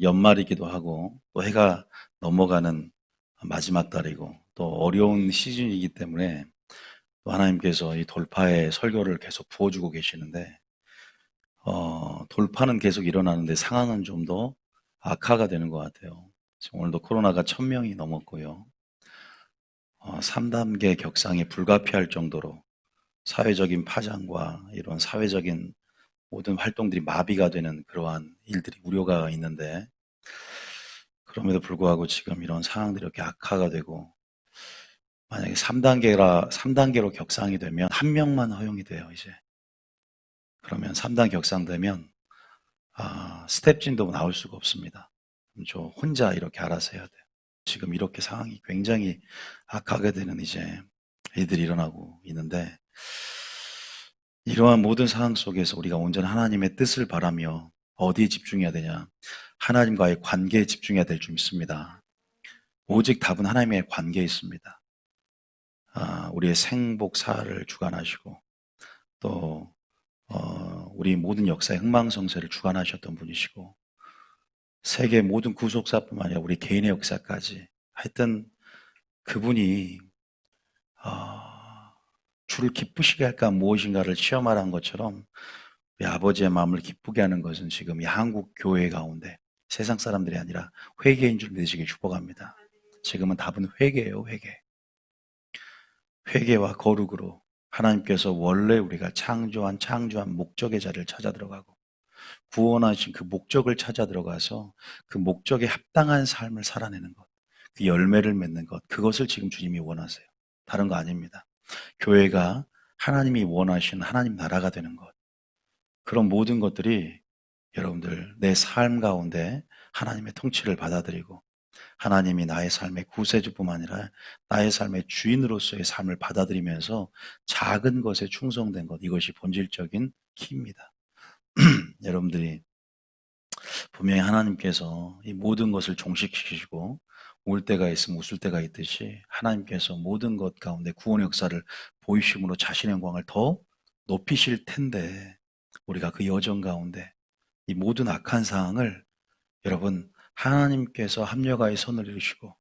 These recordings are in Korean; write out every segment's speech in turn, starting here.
연말이기도 하고 또 해가 넘어가는 마지막 달이고 또 어려운 시즌이기 때문에 또 하나님께서 이 돌파의 설교를 계속 부어주고 계시는데 돌파는 계속 일어나는데 상황은 좀 더 악화가 되는 것 같아요. 지금 오늘도 코로나가 1000명이 넘었고요. 3단계 격상이 불가피할 정도로 사회적인 파장과 이런 사회적인 모든 활동들이 마비가 되는 그러한 일들이 우려가 있는데 그럼에도 불구하고 지금 이런 상황들이 이렇게 악화가 되고 만약에 3단계로 격상이 되면 한 명만 허용이 돼요, 이제. 그러면 3단 격상되면 스텝진도 나올 수가 없습니다. 저 혼자 이렇게 알아서 해야 돼요. 지금 이렇게 상황이 굉장히 악하게 되는 이제 일들이 일어나고 있는데 이러한 모든 상황 속에서 우리가 온전히 하나님의 뜻을 바라며 어디에 집중해야 되냐? 하나님과의 관계에 집중해야 될 줄 믿습니다. 오직 답은 하나님의 관계에 있습니다. 우리의 생복사를 주관하시고 또 우리 모든 역사의 흥망성쇠를 주관하셨던 분이시고 세계 모든 구속사뿐만 아니라 우리 개인의 역사까지 하여튼 그분이 주를 기쁘시게 할까 무엇인가를 시험하라는 것처럼 우리 아버지의 마음을 기쁘게 하는 것은 지금 이 한국 교회 가운데 세상 사람들이 아니라 회개인 줄 믿으시길 축복합니다. 지금은 답은 회개예요, 회개. 회개와 거룩으로 하나님께서 원래 우리가 창조한 목적의 자리를 찾아 들어가고 구원하신 그 목적을 찾아 들어가서 그 목적에 합당한 삶을 살아내는 것, 그 열매를 맺는 것, 그것을 지금 주님이 원하세요. 다른 거 아닙니다. 교회가 하나님이 원하시는 하나님 나라가 되는 것, 그런 모든 것들이 여러분들 내 삶 가운데 하나님의 통치를 받아들이고 하나님이 나의 삶의 구세주뿐만 아니라 나의 삶의 주인으로서의 삶을 받아들이면서 작은 것에 충성된 것, 이것이 본질적인 키입니다. 여러분들이 분명히 하나님께서 이 모든 것을 종식시키시고 울 때가 있으면 웃을 때가 있듯이 하나님께서 모든 것 가운데 구원의 역사를 보이심으로 자신의 영광을 더 높이실 텐데 우리가 그 여정 가운데 이 모든 악한 상황을 여러분 하나님께서 합력하여 선을 이루시고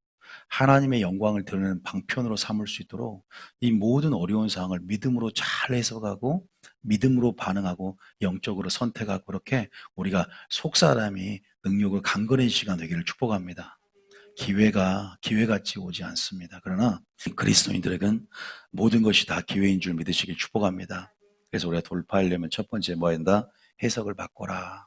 하나님의 영광을 드러내는 방편으로 삼을 수 있도록 이 모든 어려운 상황을 믿음으로 잘 해석하고 믿음으로 반응하고 영적으로 선택하고 그렇게 우리가 속사람이 능력을 강건해진 시간 되기를 축복합니다. 기회같이 오지 않습니다. 그러나 그리스도인들에겐 모든 것이 다 기회인 줄 믿으시길 축복합니다. 그래서 우리가 돌파하려면 첫 번째 뭐 한다? 해석을 바꿔라.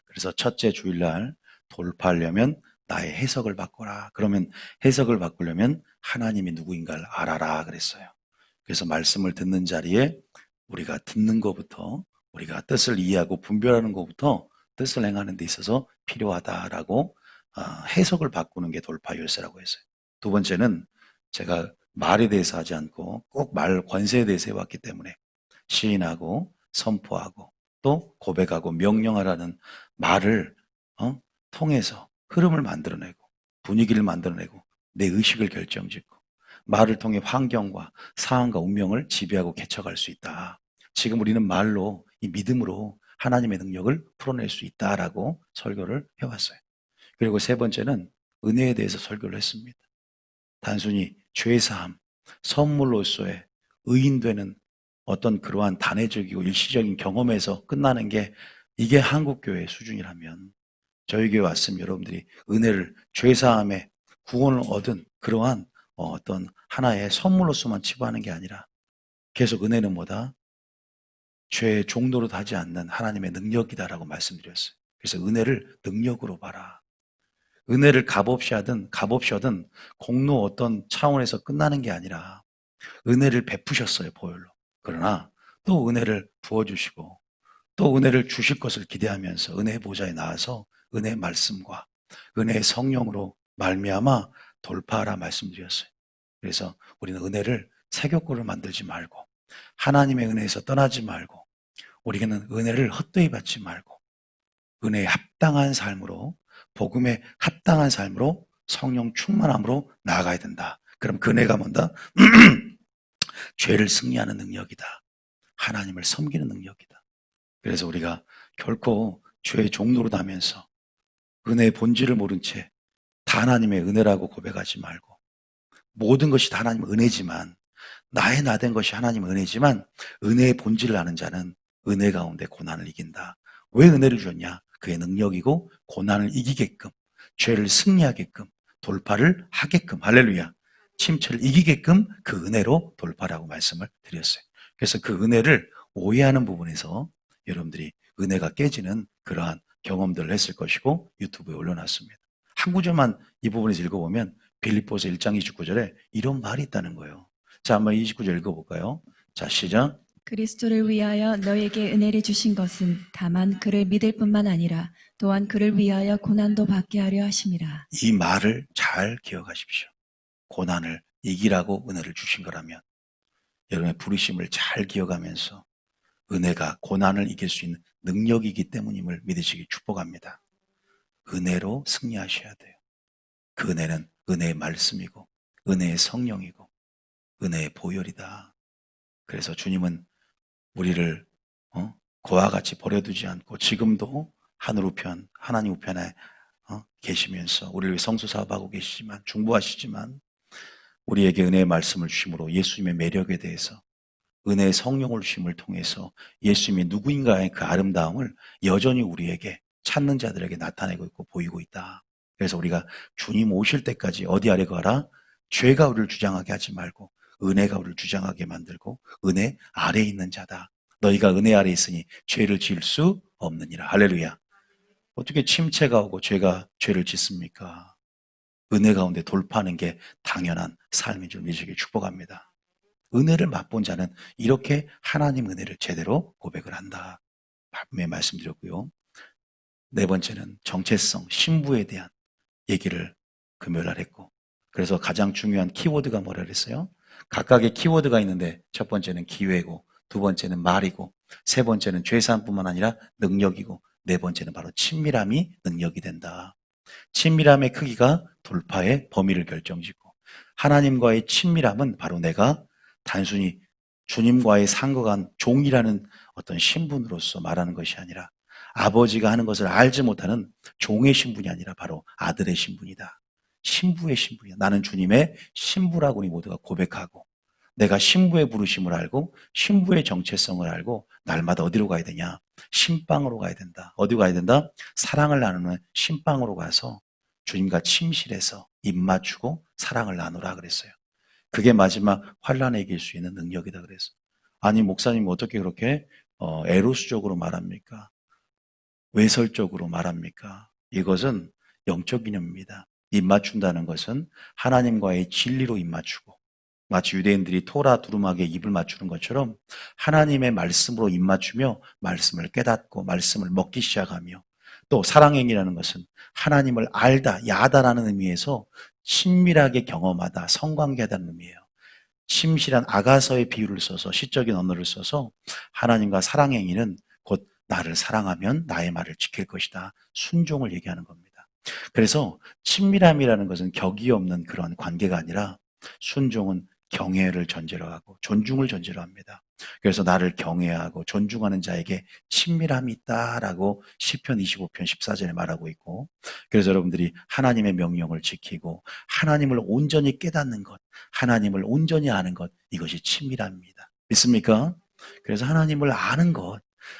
그래서 첫째 주일날 돌파하려면 나의 해석을 바꿔라. 그러면 해석을 바꾸려면 하나님이 누구인가를 알아라 그랬어요. 그래서 말씀을 듣는 자리에 우리가 듣는 것부터 우리가 뜻을 이해하고 분별하는 것부터 뜻을 행하는 데 있어서 필요하다라고 해석을 바꾸는 게 돌파 열쇠라고 했어요. 두 번째는 제가 말에 대해서 하지 않고 꼭 말 권세에 대해서 해왔기 때문에 시인하고 선포하고 또 고백하고 명령하라는 말을 통해서 흐름을 만들어내고 분위기를 만들어내고 내 의식을 결정짓고 말을 통해 환경과 상황과 운명을 지배하고 개척할 수 있다. 지금 우리는 말로 이 믿음으로 하나님의 능력을 풀어낼 수 있다라고 설교를 해왔어요. 그리고 세 번째는 은혜에 대해서 설교를 했습니다. 단순히 죄사함, 선물로서의 의인되는 어떤 그러한 단회적이고 일시적인 경험에서 끝나는 게 이게 한국교회의 수준이라면 저희 교회 왔으면 여러분들이 은혜를 죄사함에 구원을 얻은 그러한 어떤 하나의 선물로서만 치부하는 게 아니라 계속 은혜는 뭐다? 죄의 종로로 하지 않는 하나님의 능력이다라고 말씀드렸어요. 그래서 은혜를 능력으로 봐라. 은혜를 값없이 하든 공로 어떤 차원에서 끝나는 게 아니라 은혜를 베푸셨어요, 보혈로. 그러나 또 은혜를 부어주시고 또 은혜를 주실 것을 기대하면서 은혜의 보좌에 나와서 은혜의 말씀과 은혜의 성령으로 말미암아 돌파하라 말씀드렸어요. 그래서 우리는 은혜를 새교코를 만들지 말고 하나님의 은혜에서 떠나지 말고 우리는 은혜를 헛되이 받지 말고 은혜에 합당한 삶으로 복음에 합당한 삶으로 성령 충만함으로 나아가야 된다. 그럼 그 은혜가 뭔다? 죄를 승리하는 능력이다. 하나님을 섬기는 능력이다. 그래서 우리가 결코 죄의 종로로 나면서 은혜의 본질을 모른 채 다 하나님의 은혜라고 고백하지 말고, 모든 것이 다 하나님의 은혜지만, 나의 나된 것이 하나님의 은혜지만, 은혜의 본질을 아는 자는 은혜 가운데 고난을 이긴다. 왜 은혜를 주었냐? 그의 능력이고 고난을 이기게끔, 죄를 승리하게끔, 돌파를 하게끔, 할렐루야, 침체를 이기게끔 그 은혜로 돌파라고 말씀을 드렸어요. 그래서 그 은혜를 오해하는 부분에서 여러분들이 은혜가 깨지는 그러한 경험들을 했을 것이고, 유튜브에 올려놨습니다. 한 구절만 이 부분에서 읽어보면 빌립보서 1장 29절에 이런 말이 있다는 거예요. 자, 한번 29절 읽어볼까요? 자, 시작. 그리스도를 위하여 너에게 은혜를 주신 것은 다만 그를 믿을 뿐만 아니라 또한 그를 위하여 고난도 받게 하려 하심이라. 이 말을 잘 기억하십시오. 고난을 이기라고 은혜를 주신 거라면 여러분의 부르심을 잘 기억하면서 은혜가 고난을 이길 수 있는 능력이기 때문임을 믿으시기 축복합니다. 은혜로 승리하셔야 돼요. 그 은혜는 은혜의 말씀이고 은혜의 성령이고 은혜의 보혈이다. 그래서 주님은 우리를 그와 같이 버려두지 않고 지금도 하늘 우편, 하나님 우편에 계시면서 우리를 위해 성수 사업하고 계시지만, 중보하시지만, 우리에게 은혜의 말씀을 주심으로 예수님의 매력에 대해서, 은혜의 성령을 주심을 통해서 예수님이 누구인가의 그 아름다움을 여전히 우리에게, 찾는 자들에게 나타내고 있고 보이고 있다. 그래서 우리가 주님 오실 때까지 어디 아래 가라? 죄가 우리를 주장하게 하지 말고 은혜가 우리를 주장하게 만들고 은혜 아래에 있는 자다. 너희가 은혜 아래에 있으니 죄를 지을 수 없느니라. 할렐루야. 어떻게 침체가 오고 죄를 짓습니까? 은혜 가운데 돌파하는 게 당연한 삶인 줄 믿으시길 축복합니다. 은혜를 맛본 자는 이렇게 하나님 은혜를 제대로 고백을 한다. 분명히 말씀드렸고요. 네 번째는 정체성, 신부에 대한 얘기를 금요일날 했고, 그래서 가장 중요한 키워드가 뭐라 그랬어요? 각각의 키워드가 있는데 첫 번째는 기회고, 두 번째는 말이고, 세 번째는 죄사함뿐만 아니라 능력이고, 네 번째는 바로 친밀함이 능력이 된다. 친밀함의 크기가 돌파의 범위를 결정짓고, 하나님과의 친밀함은 바로 내가 단순히 주님과의 상거간 종이라는 어떤 신분으로서 말하는 것이 아니라 아버지가 하는 것을 알지 못하는 종의 신분이 아니라 바로 아들의 신분이다. 신부의 신분이야. 나는 주님의 신부라고 우리 모두가 고백하고, 내가 신부의 부르심을 알고 신부의 정체성을 알고 날마다 어디로 가야 되냐? 신방으로 가야 된다. 어디로 가야 된다? 사랑을 나누는 신방으로 가서 주님과 침실에서 입 맞추고 사랑을 나누라 그랬어요. 그게 마지막 환란에 이길 수 있는 능력이다 그랬어요. 아니 목사님 어떻게 그렇게 에로스적으로 말합니까? 외설적으로 말합니까? 이것은 영적 개념입니다. 입 맞춘다는 것은 하나님과의 진리로 입 맞추고, 마치 유대인들이 토라 두루마기에 입을 맞추는 것처럼 하나님의 말씀으로 입 맞추며 말씀을 깨닫고 말씀을 먹기 시작하며, 또 사랑행위라는 것은 하나님을 알다, 야다라는 의미에서 친밀하게 경험하다, 성관계하다는 의미예요. 심실한 아가서의 비유를 써서, 시적인 언어를 써서 하나님과 사랑행위는 곧 나를 사랑하면 나의 말을 지킬 것이다, 순종을 얘기하는 겁니다. 그래서 친밀함이라는 것은 격이 없는 그런 관계가 아니라 순종은 경외를 전제로 하고 존중을 전제로 합니다. 그래서 나를 경외하고 존중하는 자에게 친밀함이 있다라고 시편 25편 14절에 말하고 있고, 그래서 여러분들이 하나님의 명령을 지키고 하나님을 온전히 깨닫는 것, 하나님을 온전히 아는 것, 이것이 친밀함입니다. 믿습니까? 그래서 하나님을 아는 것,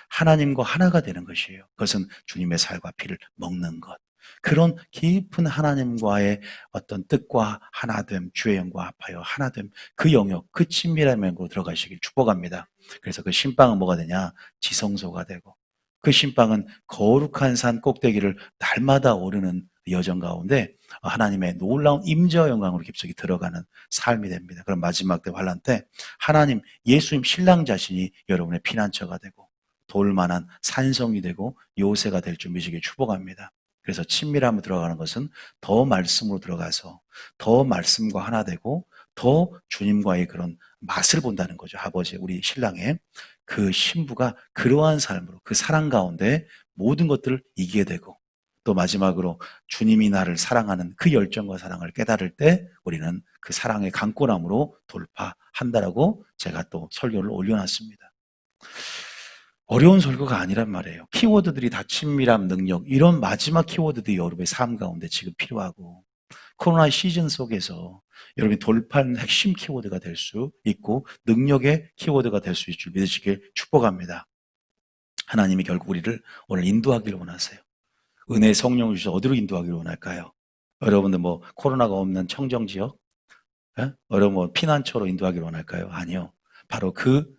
하나님과 하나가 되는 것이에요. 그것은 주님의 살과 피를 먹는 것. 그런 깊은 하나님과의 어떤 뜻과 하나됨, 주의 영과 합하여 하나됨, 그 영역, 그 친밀한 영역으로 들어가시길 축복합니다. 그래서 그 신방은 뭐가 되냐? 지성소가 되고, 그 신방은 거룩한 산 꼭대기를 날마다 오르는 여정 가운데 하나님의 놀라운 임재와 영광으로 깊숙이 들어가는 삶이 됩니다. 그럼 마지막 때 환란 때 하나님, 예수님 신랑 자신이 여러분의 피난처가 되고 돌만한 산성이 되고 요새가 될 줄 믿으시길 축복합니다. 그래서 친밀함으로 들어가는 것은 더 말씀으로 들어가서 더 말씀과 하나 되고 더 주님과의 그런 맛을 본다는 거죠. 아버지, 우리 신랑의 그 신부가 그러한 삶으로 그 사랑 가운데 모든 것들을 이기게 되고, 또 마지막으로 주님이 나를 사랑하는 그 열정과 사랑을 깨달을 때 우리는 그 사랑의 강권함으로 돌파한다라고 제가 또 설교를 올려놨습니다. 어려운 설교가 아니란 말이에요. 키워드들이 다 친밀함, 능력, 이런 마지막 키워드들이 여러분의 삶 가운데 지금 필요하고, 코로나 시즌 속에서 여러분이 돌파하는 핵심 키워드가 될 수 있고 능력의 키워드가 될 수 있을 줄 믿으시길 축복합니다. 하나님이 결국 우리를 오늘 인도하기를 원하세요. 은혜의 성령을 주셔서 어디로 인도하기를 원할까요? 여러분들 뭐 코로나가 없는 청정지역? 여러분 뭐 피난처로 인도하기를 원할까요? 아니요. 바로 그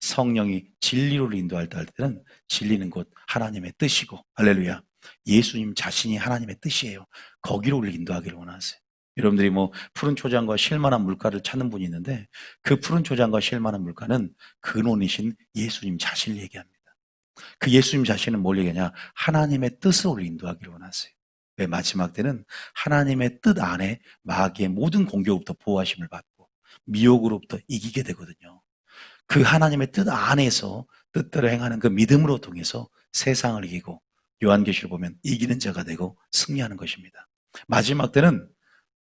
성령이 진리로 인도할 때는 진리는 곧 하나님의 뜻이고, 할렐루야, 예수님 자신이 하나님의 뜻이에요. 거기로 우리를 인도하기를 원하세요. 여러분들이 뭐 푸른 초장과 쉴만한 물가를 찾는 분이 있는데 그 푸른 초장과 쉴만한 물가는 근원이신 예수님 자신을 얘기합니다. 그 예수님 자신은 뭘 얘기하냐? 하나님의 뜻으로 우리를 인도하기를 원하세요. 왜? 마지막 때는 하나님의 뜻 안에 마귀의 모든 공격으로부터 보호하심을 받고 미혹으로부터 이기게 되거든요. 그 하나님의 뜻 안에서 뜻대로 행하는 그 믿음으로 통해서 세상을 이기고 요한계시를 보면 이기는 자가 되고 승리하는 것입니다. 마지막 때는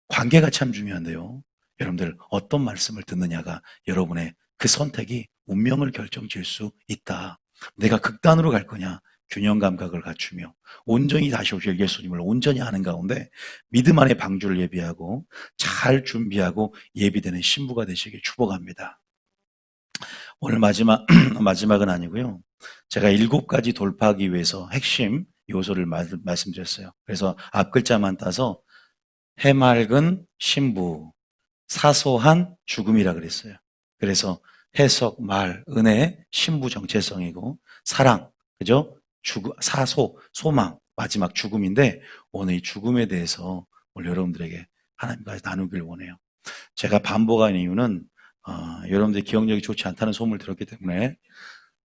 관계가 참 중요한데요. 여러분들 어떤 말씀을 듣느냐가 여러분의 그 선택이 운명을 결정질 수 있다. 내가 극단으로 갈 거냐, 균형 감각을 갖추며 온전히 다시 오실 예수님을 온전히 아는 가운데 믿음 안에 방주를 예비하고 잘 준비하고 예비되는 신부가 되시길 축복합니다. 오늘 마지막은 아니고요. 제가 7가지 돌파하기 위해서 핵심 요소를 말씀드렸어요. 그래서 앞 글자만 따서 해맑은 신부, 사소한 죽음이라 그랬어요. 그래서 해석, 말, 은혜, 신부 정체성이고 사랑, 그죠? 사소, 소망, 마지막 죽음인데 오늘 이 죽음에 대해서 오늘 여러분들에게 하나님과 나누길 원해요. 제가 반복한 이유는 여러분들이 기억력이 좋지 않다는 소문을 들었기 때문에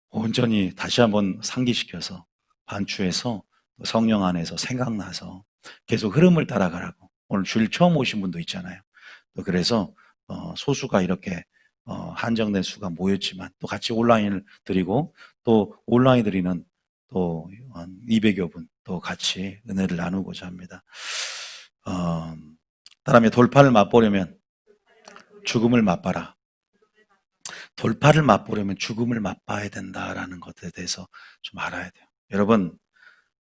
온전히 다시 한번 상기시켜서 반추해서 성령 안에서 생각나서 계속 흐름을 따라가라고. 오늘 주일 처음 오신 분도 있잖아요. 또 그래서 소수가 이렇게 한정된 수가 모였지만 또 같이 온라인을 드리고 또 온라인 드리는 또 200여 분 또 같이 은혜를 나누고자 합니다. 따라하면 돌파를 맛보려면 죽음을 맛봐라. 돌파를 맛보려면 죽음을 맛봐야 된다라는 것에 대해서 좀 알아야 돼요. 여러분,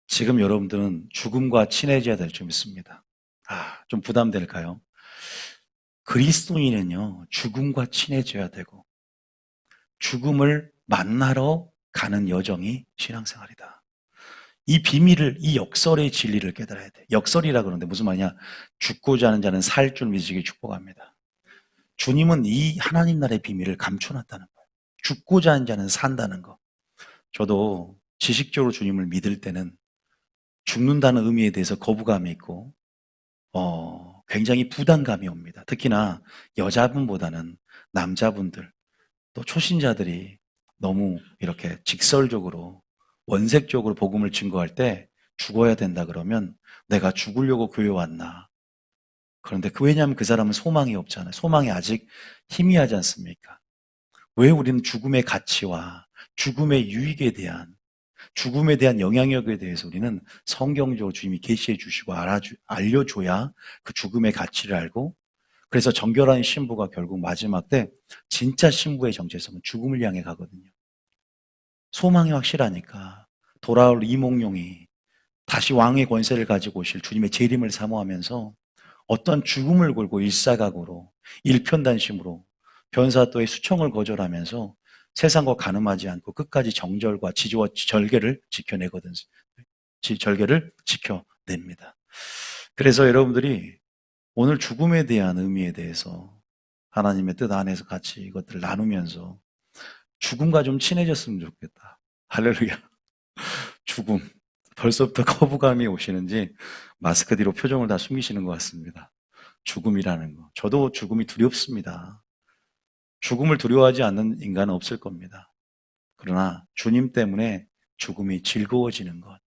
지금 여러분들은 죽음과 친해져야 될 줄 믿습니다. 좀 부담될까요? 그리스도인은요, 죽음과 친해져야 되고 죽음을 만나러 가는 여정이 신앙생활이다. 이 비밀을, 이 역설의 진리를 깨달아야 돼. 역설이라 그러는데 무슨 말이냐? 죽고자 하는 자는 살 줄 믿으시길 축복합니다. 주님은 이 하나님 나라의 비밀을 감춰놨다는 거예요. 죽고자 하는 자는 산다는 거. 저도 지식적으로 주님을 믿을 때는 죽는다는 의미에 대해서 거부감이 있고 굉장히 부담감이 옵니다. 특히나 여자분보다는 남자분들, 또 초신자들이 너무 이렇게 직설적으로 원색적으로 복음을 증거할 때 죽어야 된다 그러면 내가 죽으려고 교회 왔나? 그런데 왜냐하면 그 사람은 소망이 없잖아요. 소망이 아직 희미하지 않습니까? 왜 우리는 죽음의 가치와 죽음의 유익에 대한, 죽음에 대한 영향력에 대해서 우리는 성경적으로 주님이 계시해 주시고 알려줘야 그 죽음의 가치를 알고, 그래서 정결한 신부가 결국 마지막 때 진짜 신부의 정체성은 죽음을 향해 가거든요. 소망이 확실하니까 돌아올 이몽룡이 다시 왕의 권세를 가지고 오실 주님의 재림을 사모하면서 어떤 죽음을 걸고 일사각오로 일편단심으로 변사또의 수청을 거절하면서 세상과 가늠하지 않고 끝까지 정절과 지지와 절개를 지켜내거든요. 절개를 지켜냅니다. 그래서 여러분들이 오늘 죽음에 대한 의미에 대해서 하나님의 뜻 안에서 같이 이것들을 나누면서 죽음과 좀 친해졌으면 좋겠다. 할렐루야. 죽음. 벌써부터 거부감이 오시는지 마스크 뒤로 표정을 다 숨기시는 것 같습니다. 죽음이라는 거. 저도 죽음이 두렵습니다. 죽음을 두려워하지 않는 인간은 없을 겁니다. 그러나 주님 때문에 죽음이 즐거워지는 것.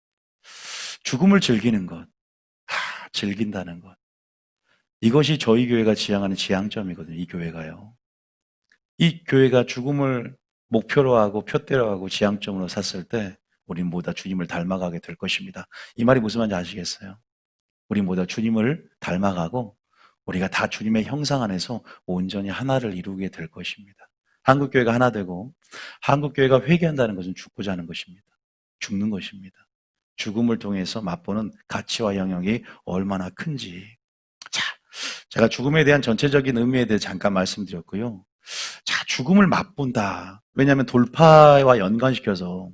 죽음을 즐기는 것. 즐긴다는 것. 이것이 저희 교회가 지향하는 지향점이거든요. 이 교회가요. 이 교회가 죽음을 목표로 하고 표대로 하고 지향점으로 샀을 때 우린 모두 주님을 닮아가게 될 것입니다. 이 말이 무슨 말인지 아시겠어요? 우린 모두 주님을 닮아가고 우리가 다 주님의 형상 안에서 온전히 하나를 이루게 될 것입니다. 한국교회가 하나 되고 한국교회가 회개한다는 것은 죽고자 하는 것입니다. 죽는 것입니다. 죽음을 통해서 맛보는 가치와 영역이 얼마나 큰지. 자, 제가 죽음에 대한 전체적인 의미에 대해 잠깐 말씀드렸고요. 자, 죽음을 맛본다. 왜냐하면 돌파와 연관시켜서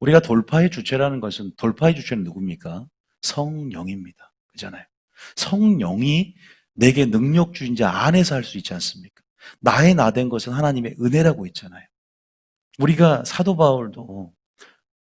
우리가 돌파의 주체라는 것은 돌파의 주체는 누굽니까? 성령입니다. 그잖아요. 성령이 내게 능력 주인 자 안에서 할 수 있지 않습니까? 나의 나 된 것은 하나님의 은혜라고 했잖아요. 우리가 사도 바울도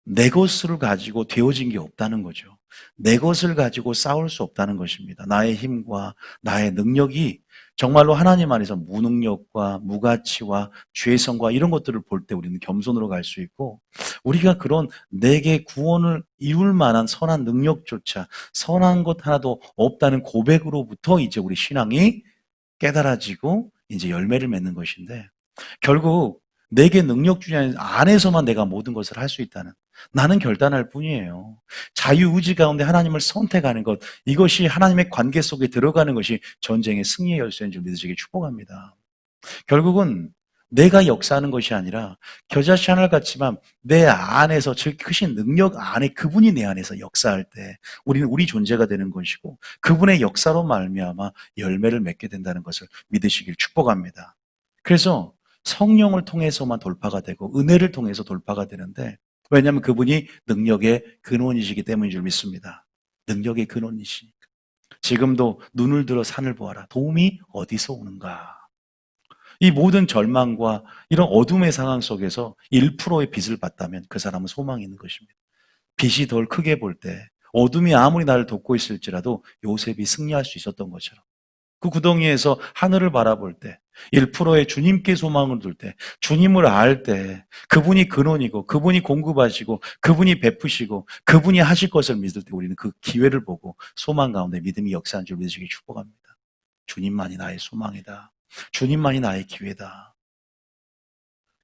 내 것을 가지고 되어진 게 없다는 거죠. 내 것을 가지고 싸울 수 없다는 것입니다. 나의 힘과 나의 능력이 정말로 하나님 안에서 무능력과 무가치와 죄성과 이런 것들을 볼 때 우리는 겸손으로 갈 수 있고, 우리가 그런 내게 구원을 이룰 만한 선한 능력조차 선한 것 하나도 없다는 고백으로부터 이제 우리 신앙이 깨달아지고 이제 열매를 맺는 것인데, 결국 내게 능력 주신 안에서만 내가 모든 것을 할 수 있다는, 나는 결단할 뿐이에요. 자유의지 가운데 하나님을 선택하는 것, 이것이 하나님의 관계 속에 들어가는 것이 전쟁의 승리의 열쇠인 줄 믿으시기 축복합니다. 결국은 내가 역사하는 것이 아니라 겨자씨 하나를 같지만 내 안에서, 즉 크신 능력 안에 그분이 내 안에서 역사할 때 우리는 우리 존재가 되는 것이고, 그분의 역사로 말미암아 열매를 맺게 된다는 것을 믿으시길 축복합니다. 그래서 성령을 통해서만 돌파가 되고 은혜를 통해서 돌파가 되는데, 왜냐하면 그분이 능력의 근원이시기 때문인 줄 믿습니다. 능력의 근원이시니까. 지금도 눈을 들어 산을 보아라. 도움이 어디서 오는가? 이 모든 절망과 이런 어둠의 상황 속에서 1%의 빛을 봤다면 그 사람은 소망이 있는 것입니다. 빛이 덜 크게 볼 때 어둠이 아무리 나를 돕고 있을지라도 요셉이 승리할 수 있었던 것처럼, 그 구덩이에서 하늘을 바라볼 때 1%의 주님께 소망을 둘 때, 주님을 알 때 그분이 근원이고 그분이 공급하시고 그분이 베푸시고 그분이 하실 것을 믿을 때 우리는 그 기회를 보고 소망 가운데 믿음이 역사한 줄 믿으시기 축복합니다. 주님만이 나의 소망이다. 주님만이 나의 기회다.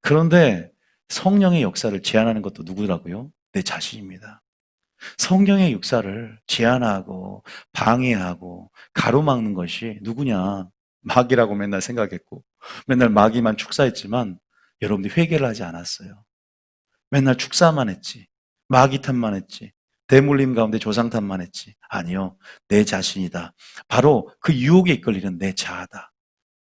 그런데 성령의 역사를 제한하는 것도 누구라고요? 내 자신입니다. 성령의 역사를 제한하고 방해하고 가로막는 것이 누구냐? 마귀라고 맨날 생각했고 맨날 마귀만 축사했지만 여러분들이 회개를 하지 않았어요. 맨날 축사만 했지. 마귀 탓만 했지. 대물림 가운데 조상 탓만 했지. 아니요. 내 자신이다. 바로 그 유혹에 이끌리는 내 자아다.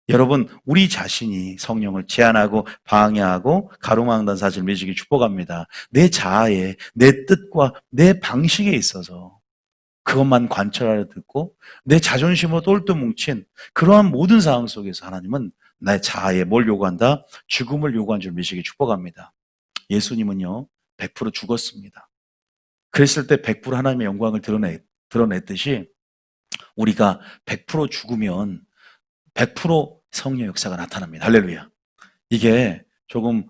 여러분, 우리 자신이 성령을 제한하고 방해하고 가로막는다는 사실을 믿으시기 축복합니다. 내 자아에, 내 뜻과 내 방식에 있어서 그것만 관철하려 듣고 내 자존심으로 똘똘 뭉친 그러한 모든 상황 속에서 하나님은 내 자아에 뭘 요구한다? 죽음을 요구한 줄 믿으시기 축복합니다. 예수님은요, 100% 죽었습니다. 그랬을 때 100% 하나님의 영광을 드러냈듯이 우리가 100% 죽으면 100% 성령 역사가 나타납니다. 할렐루야. 이게 조금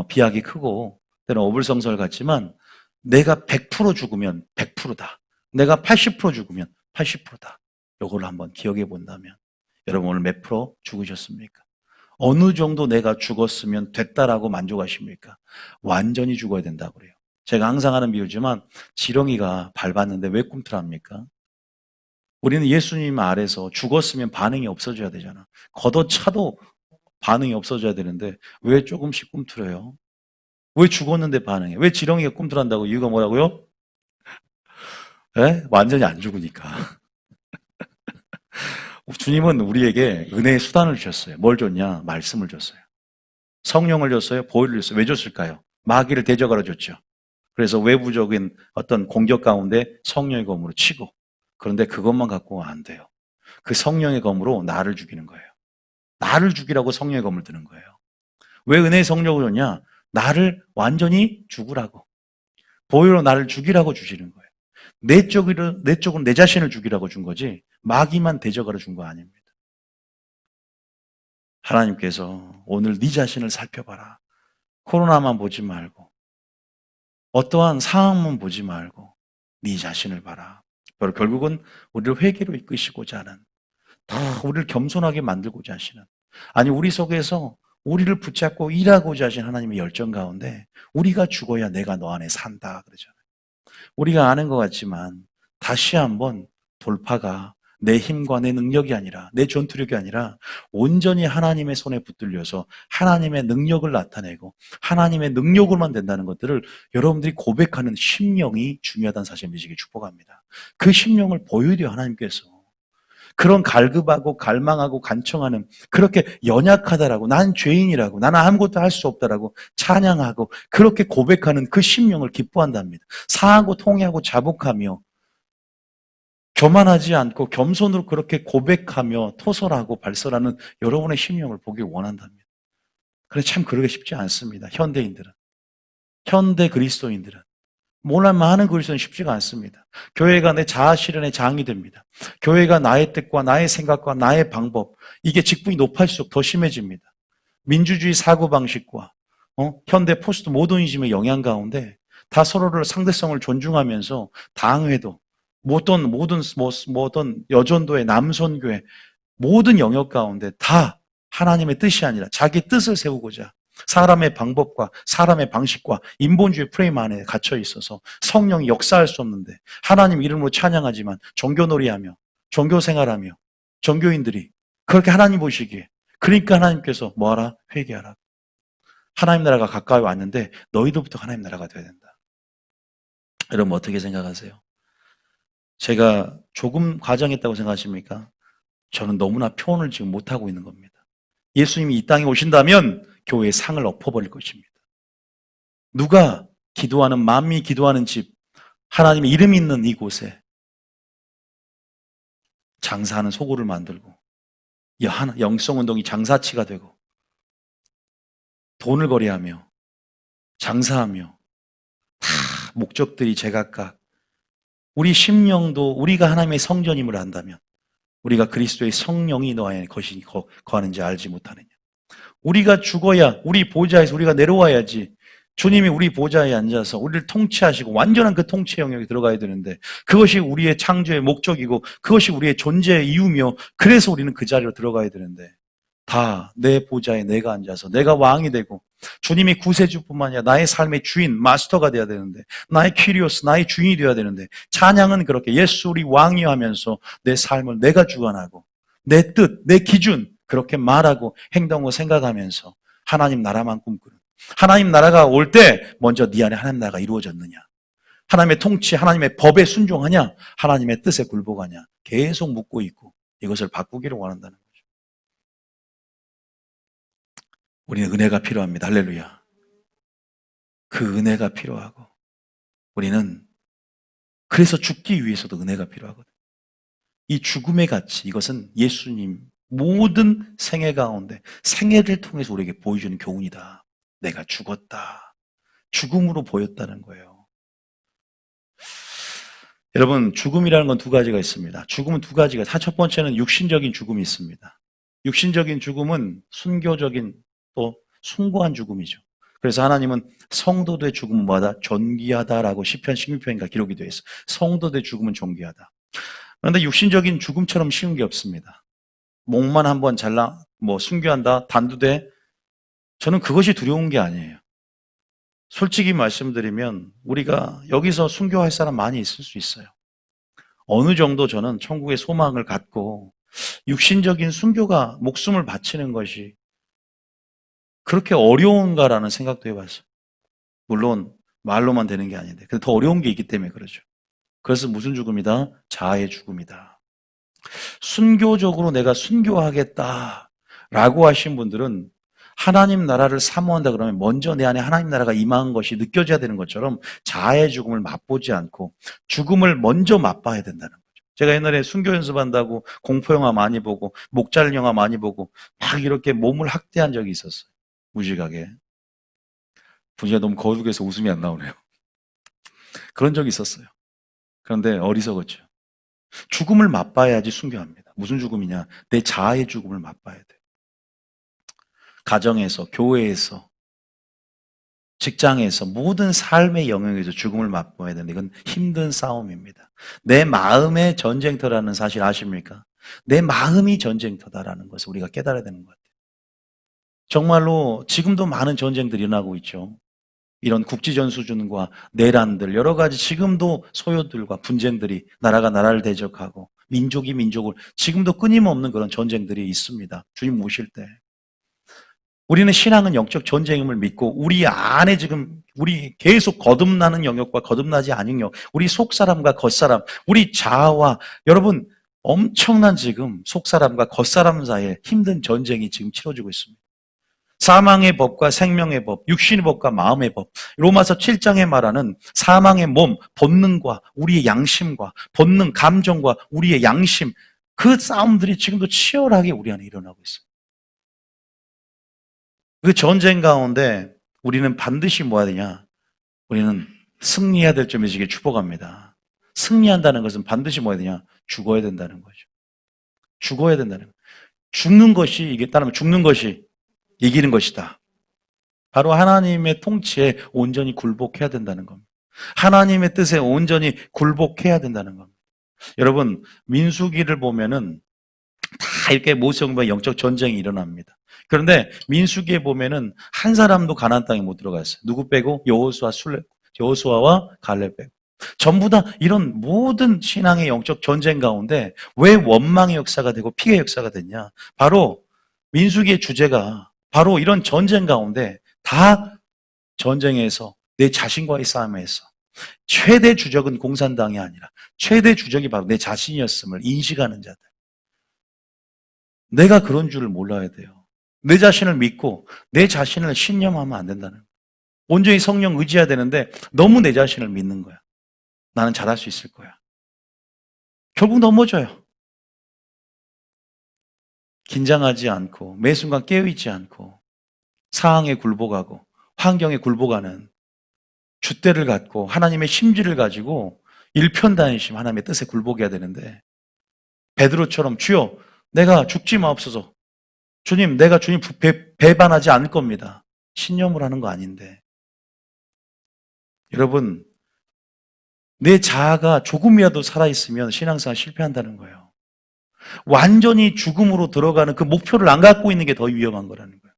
비약이 크고 때는 어불성설 같지만, 내가 100% 죽으면 100%다. 내가 80% 죽으면 80%다. 요거를 한번 기억해 본다면, 여러분 오늘 몇 프로 죽으셨습니까? 어느 정도 내가 죽었으면 됐다라고 만족하십니까? 완전히 죽어야 된다고 그래요. 제가 항상 하는 비유지만, 지렁이가 밟았는데 왜 꿈틀합니까? 우리는 예수님 아래서 죽었으면 반응이 없어져야 되잖아. 걷어차도 반응이 없어져야 되는데 왜 조금씩 꿈틀어요? 왜 죽었는데 반응해? 왜 지렁이가 꿈틀한다고? 이유가 뭐라고요? 네? 완전히 안 죽으니까. 주님은 우리에게 은혜의 수단을 주셨어요. 뭘 줬냐? 말씀을 줬어요. 성령을 줬어요. 보혈을 줬어요. 왜 줬을까요? 마귀를 대적하러 줬죠. 그래서 외부적인 어떤 공격 가운데 성령의 검으로 치고, 그런데 그것만 갖고 안 돼요. 그 성령의 검으로 나를 죽이는 거예요. 나를 죽이라고 성령의 검을 드는 거예요. 왜 은혜의 성령을 줬냐? 나를 완전히 죽으라고. 보혈로 나를 죽이라고 주시는 거예요. 내 쪽으로 내 자신을 죽이라고 준 거지 마귀만 대적하러 준 거 아닙니다. 하나님께서 오늘 네 자신을 살펴봐라. 코로나만 보지 말고 어떠한 상황만 보지 말고 네 자신을 봐라. 바로 결국은 우리를 회개로 이끄시고자 하는, 다 우리를 겸손하게 만들고자 하시는, 아니 우리 속에서 우리를 붙잡고 일하고자 하신 하나님의 열정 가운데 우리가 죽어야 내가 너 안에 산다 그러잖아요. 우리가 아는 것 같지만 다시 한번 돌파가 내 힘과 내 능력이 아니라, 내 전투력이 아니라 온전히 하나님의 손에 붙들려서 하나님의 능력을 나타내고 하나님의 능력으로만 된다는 것들을 여러분들이 고백하는 심령이 중요하다는 사실을 믿으시기 축복합니다. 그 심령을 보여드려 하나님께서. 그런 갈급하고 갈망하고 간청하는, 그렇게 연약하다라고, 난 죄인이라고, 나는 아무것도 할 수 없다라고 찬양하고 그렇게 고백하는 그 심령을 기뻐한답니다. 사하고 통회하고 자복하며 교만하지 않고 겸손으로 그렇게 고백하며 토설하고 발설하는 여러분의 심령을 보길 원한답니다. 그런데 참 그러기 쉽지 않습니다. 현대인들은. 현대 그리스도인들은. 몰라 많은 그리스도는 쉽지가 않습니다. 교회가 내 자아 실현의 장이 됩니다. 교회가 나의 뜻과 나의 생각과 나의 방법, 이게 직분이 높아질수록 더 심해집니다. 민주주의 사고방식과 현대 포스트 모더니즘의 영향 가운데 다 서로를 상대성을 존중하면서 당회도 모든 여전도의 남선교회 모든 영역 가운데 다 하나님의 뜻이 아니라 자기 뜻을 세우고자 사람의 방법과 사람의 방식과 인본주의 프레임 안에 갇혀 있어서 성령이 역사할 수 없는데 하나님 이름으로 찬양하지만 종교놀이하며 종교생활하며 종교인들이 그렇게 하나님 보시기에, 그러니까 하나님께서 뭐하라? 회개하라. 하나님 나라가 가까이 왔는데 너희들부터 하나님 나라가 돼야 된다. 여러분 어떻게 생각하세요? 제가 조금 과장했다고 생각하십니까? 저는 너무나 표현을 지금 못하고 있는 겁니다. 예수님이 이 땅에 오신다면 교회의 상을 엎어버릴 것입니다. 누가 기도하는, 만민이 기도하는 집, 하나님의 이름이 있는 이곳에 장사하는 소굴을 만들고 영성운동이 장사치가 되고 돈을 거래하며 장사하며 다 목적들이 제각각, 우리 심령도 우리가 하나님의 성전임을 안다면 우리가 그리스도의 성령이 너 안에 거하는지 알지 못하느냐. 우리가 죽어야 우리 보좌에서 우리가 내려와야지. 주님이 우리 보좌에 앉아서 우리를 통치하시고 완전한 그 통치 영역에 들어가야 되는데 그것이 우리의 창조의 목적이고 그것이 우리의 존재의 이유며 그래서 우리는 그 자리로 들어가야 되는데 다 내 보좌에 내가 앉아서 내가 왕이 되고 주님이 구세주뿐만 아니라 나의 삶의 주인, 마스터가 되어야 되는데 나의 키리오스, 나의 주인이 되어야 되는데 찬양은 그렇게 예수 우리 왕이 하면서 내 삶을 내가 주관하고 내 뜻, 내 기준 그렇게 말하고 행동하고 생각하면서 하나님 나라만 꿈꾸는, 하나님 나라가 올 때 먼저 네 안에 하나님 나라가 이루어졌느냐, 하나님의 통치, 하나님의 법에 순종하냐, 하나님의 뜻에 굴복하냐 계속 묻고 있고 이것을 바꾸기를 원한다는 거죠. 우리는 은혜가 필요합니다. 할렐루야. 그 은혜가 필요하고 우리는 그래서 죽기 위해서도 은혜가 필요하거든요. 이 죽음의 가치, 이것은 예수님 모든 생애 가운데 생애를 통해서 우리에게 보여주는 교훈이다. 내가 죽었다. 죽음으로 보였다는 거예요. 여러분, 죽음이라는 건 두 가지가 있습니다. 죽음은 두 가지가. 첫 번째는 육신적인 죽음이 있습니다. 육신적인 죽음은 순교적인 또 숭고한 죽음이죠. 그래서 하나님은 성도들의 죽음은 뭐하다? 존귀하다라고 시편 16편인가 기록이 되어 있어요. 성도들의 죽음은 존귀하다. 그런데 육신적인 죽음처럼 쉬운 게 없습니다. 목만 한번 순교한다, 단두대. 저는 그것이 두려운 게 아니에요. 솔직히 말씀드리면 우리가 여기서 순교할 사람 많이 있을 수 있어요. 어느 정도 저는 천국의 소망을 갖고 육신적인 순교가 목숨을 바치는 것이 그렇게 어려운가라는 생각도 해봤어요. 물론 말로만 되는 게 아닌데 근데 더 어려운 게 있기 때문에 그러죠. 그래서 무슨 죽음이다? 자아의 죽음이다. 순교적으로 내가 순교하겠다라고 하신 분들은 하나님 나라를 사모한다 그러면 먼저 내 안에 하나님 나라가 임한 것이 느껴져야 되는 것처럼 자아의 죽음을 맛보지 않고 죽음을 먼저 맛봐야 된다는 거죠. 제가 옛날에 순교 연습한다고 공포영화 많이 보고 목잘 영화 많이 보고 막 이렇게 몸을 학대한 적이 있었어요. 무지하게. 분위기가 너무 거룩해서 웃음이 안 나오네요. 그런 적이 있었어요. 그런데 어리석었죠. 죽음을 맛봐야지 순교합니다. 무슨 죽음이냐? 내 자아의 죽음을 맛봐야 돼. 가정에서, 교회에서, 직장에서, 모든 삶의 영역에서 죽음을 맛봐야 되는데 이건 힘든 싸움입니다. 내 마음의 전쟁터라는 사실 아십니까? 내 마음이 전쟁터다라는 것을 우리가 깨달아야 되는 것 같아요. 정말로 지금도 많은 전쟁들이 일어나고 있죠. 이런 국지전 수준과 내란들, 여러 가지 지금도 소요들과 분쟁들이 나라가 나라를 대적하고 민족이 민족을 지금도 끊임없는 그런 전쟁들이 있습니다. 주님 오실 때. 우리는 신앙은 영적 전쟁임을 믿고 우리 안에 지금 우리 계속 거듭나는 영역과 거듭나지 않은 영역, 우리 속사람과 겉사람, 우리 자아와 여러분 엄청난 지금 속사람과 겉사람 사이에 힘든 전쟁이 지금 치러지고 있습니다. 사망의 법과 생명의 법, 육신의 법과 마음의 법. 로마서 7장에 말하는 사망의 몸, 본능과 우리의 양심과 본능, 감정과 우리의 양심, 그 싸움들이 지금도 치열하게 우리 안에 일어나고 있어요. 그 전쟁 가운데 우리는 반드시 뭐 해야 되냐? 우리는 승리해야 될 점이 지금 축복합니다. 승리한다는 것은 반드시 뭐 해야 되냐? 죽어야 된다는 거죠. 죽어야 된다는 거죠. 죽는 것이, 이게 따르면 죽는 것이 이기는 것이다. 바로 하나님의 통치에 온전히 굴복해야 된다는 겁니다. 하나님의 뜻에 온전히 굴복해야 된다는 겁니다. 여러분, 민수기를 보면은 다 이렇게 모세와 영적 전쟁이 일어납니다. 그런데 민수기에 보면은 한 사람도 가나안 땅에 못 들어갔어요. 누구 빼고? 여호수아와 갈렙 빼고. 전부 다 이런 모든 신앙의 영적 전쟁 가운데 왜 원망의 역사가 되고 피해의 역사가 됐냐? 바로 민수기의 주제가 바로 이런 전쟁 가운데 다 전쟁에서 내 자신과의 싸움에서 최대 주적은 공산당이 아니라 최대 주적이 바로 내 자신이었음을 인식하는 자들. 내가 그런 줄을 몰라야 돼요. 내 자신을 믿고 내 자신을 신념하면 안 된다는 거예요. 온전히 성령 의지해야 되는데 너무 내 자신을 믿는 거야. 나는 잘할 수 있을 거야. 결국 넘어져요. 긴장하지 않고 매 순간 깨어있지 않고 상황에 굴복하고 환경에 굴복하는 줏대를 갖고 하나님의 심지를 가지고 일편단심 하나님의 뜻에 굴복해야 되는데 베드로처럼 주여 내가 죽지 마옵소서. 주님 내가 주님 배반하지 않을 겁니다. 신념을 하는 거 아닌데 여러분 내 자아가 조금이라도 살아있으면 신앙생활 실패한다는 거예요. 완전히 죽음으로 들어가는 그 목표를 안 갖고 있는 게 더 위험한 거라는 거예요.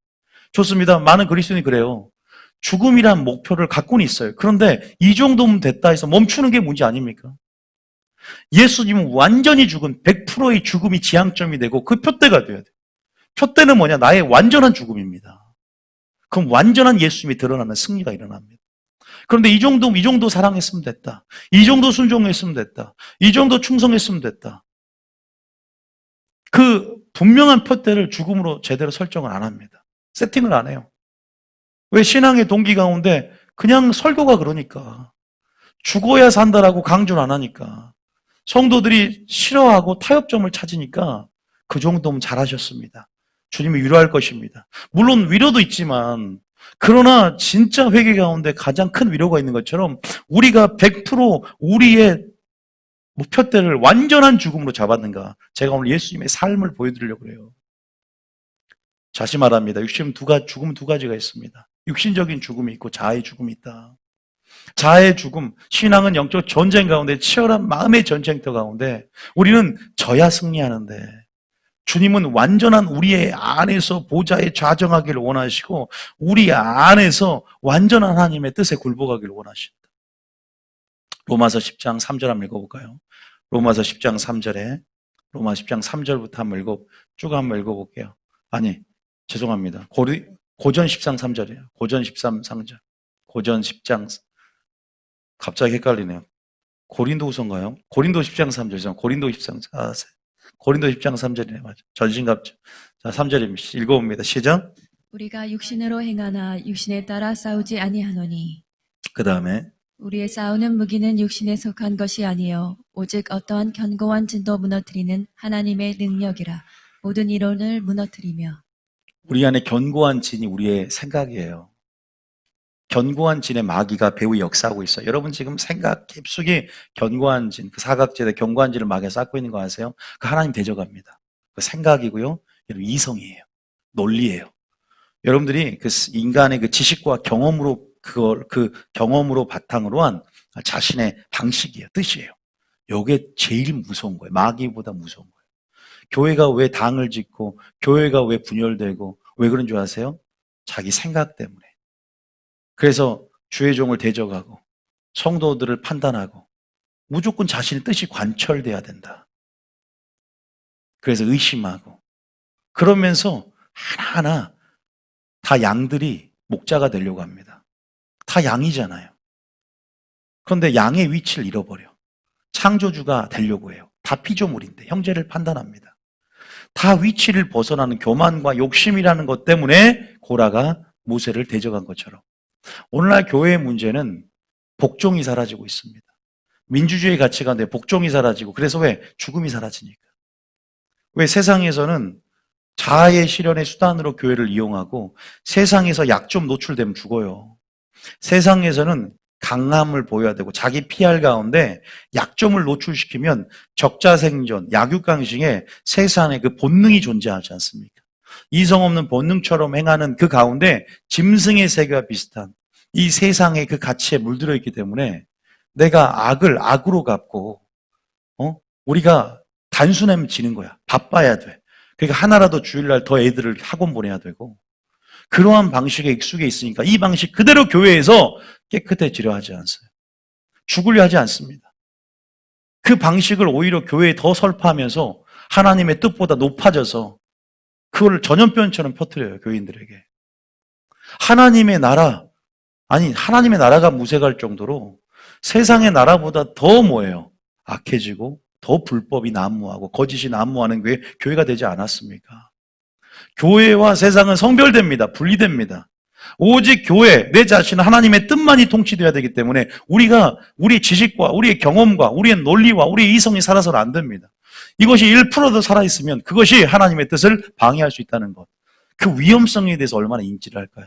좋습니다. 많은 그리스도인이 그래요. 죽음이란 목표를 갖고는 있어요. 그런데 이 정도면 됐다 해서 멈추는 게 문제 아닙니까? 예수님은 완전히 죽은 100%의 죽음이 지향점이 되고 그 표대가 돼야 돼요. 표대는 뭐냐? 나의 완전한 죽음입니다. 그럼 완전한 예수님이 드러나면 승리가 일어납니다. 그런데 이 정도 사랑했으면 됐다. 이 정도 순종했으면 됐다. 이 정도 충성했으면 됐다. 그 분명한 표대를 죽음으로 제대로 설정을 안 합니다. 세팅을 안 해요. 왜? 신앙의 동기 가운데 그냥 설교가 그러니까. 죽어야 산다라고 강조를 안 하니까. 성도들이 싫어하고 타협점을 찾으니까 그 정도면 잘하셨습니다. 주님이 위로할 것입니다. 물론 위로도 있지만 그러나 진짜 회개 가운데 가장 큰 위로가 있는 것처럼 우리가 100% 우리의 목표대를 완전한 죽음으로 잡았는가. 제가 오늘 예수님의 삶을 보여드리려고 그래요. 다시 말합니다. 죽음은 두 가지가 있습니다. 육신적인 죽음이 있고 자아의 죽음이 있다. 자아의 죽음, 신앙은 영적 전쟁 가운데 치열한 마음의 전쟁터 가운데 우리는 져야 승리하는데 주님은 완전한 우리의 안에서 보좌에 좌정하기를 원하시고 우리 안에서 완전한 하나님의 뜻에 굴복하기를 원하신다. 로마서 10장 3절 한번 읽어볼까요? 로마서 10장 3절에 로마서 10장 3절부터 쭉 한번 읽어볼게요. 아니, 죄송합니다. 고전 10장 3절이에요. 고전 13, 3절. 고전 10장, 갑자기 헷갈리네요. 고린도후서인가요? 고린도 10장 3절이죠. 고린도 10장, 고린도 10장 3절이네요. 맞아. 전신갑주. 자, 3절입니다. 읽어봅니다. 시작. 우리가 육신으로 행하나 육신에 따라 싸우지 아니하노니 그 다음에 우리의 싸우는 무기는 육신에 속한 것이 아니요 오직 어떠한 견고한 진도 무너뜨리는 하나님의 능력이라 모든 이론을 무너뜨리며. 우리 안에 견고한 진이 우리의 생각이에요. 견고한 진의 마귀가 배후 역사하고 있어요. 여러분 지금 생각 깊숙이 견고한 진, 그 사각지대 견고한 진을 마귀가 쌓고 있는 거 아세요? 그 하나님 대적합니다. 그 생각이고요. 여러분 이성이에요. 논리예요. 여러분들이 그 인간의 그 지식과 경험으로 그 경험으로 바탕으로 한 자신의 방식이에요. 뜻이에요. 요게 제일 무서운 거예요. 마귀보다 무서운 거예요. 교회가 왜 당을 짓고 교회가 왜 분열되고 왜 그런 줄 아세요? 자기 생각 때문에. 그래서 주의 종을 대적하고 성도들을 판단하고 무조건 자신의 뜻이 관철돼야 된다. 그래서 의심하고 그러면서 하나하나 다 양들이 목자가 되려고 합니다. 다 양이잖아요. 그런데 양의 위치를 잃어버려. 창조주가 되려고 해요. 다 피조물인데 형제를 판단합니다. 다 위치를 벗어나는 교만과 욕심이라는 것 때문에 고라가 모세를 대적한 것처럼 오늘날 교회의 문제는 복종이 사라지고 있습니다. 민주주의 가치관에 복종이 사라지고 그래서 왜? 죽음이 사라지니까. 왜? 세상에서는 자아의 실현의 수단으로 교회를 이용하고 세상에서 약 좀 노출되면 죽어요. 세상에서는 강함을 보여야 되고 자기 PR 가운데 약점을 노출시키면 적자생존, 약육강식에 세상에 그 본능이 존재하지 않습니까? 이성 없는 본능처럼 행하는 그 가운데 짐승의 세계와 비슷한 이 세상의 그 가치에 물들어 있기 때문에 내가 악을 악으로 갚고 우리가 단순하면 지는 거야. 바빠야 돼. 그러니까 하나라도 주일날 더 애들을 학원 보내야 되고 그러한 방식에 익숙해 있으니까 이 방식 그대로 교회에서 깨끗해지려 하지 않어요. 죽으려 하지 않습니다. 그 방식을 오히려 교회에 더 설파하면서 하나님의 뜻보다 높아져서 그걸 전염병처럼 퍼뜨려요. 교인들에게. 하나님의 나라가 무색할 정도로 세상의 나라보다 더 뭐예요? 악해지고 더 불법이 난무하고 거짓이 난무하는 게 교회가 되지 않았습니까? 교회와 세상은 성별됩니다. 분리됩니다. 오직 교회, 내 자신은 하나님의 뜻만이 통치되어야 되기 때문에 우리가 우리의 지식과 우리의 경험과 우리의 논리와 우리의 이성이 살아서는 안 됩니다. 이것이 1%도 살아있으면 그것이 하나님의 뜻을 방해할 수 있다는 것. 그 위험성에 대해서 얼마나 인지를 할까요?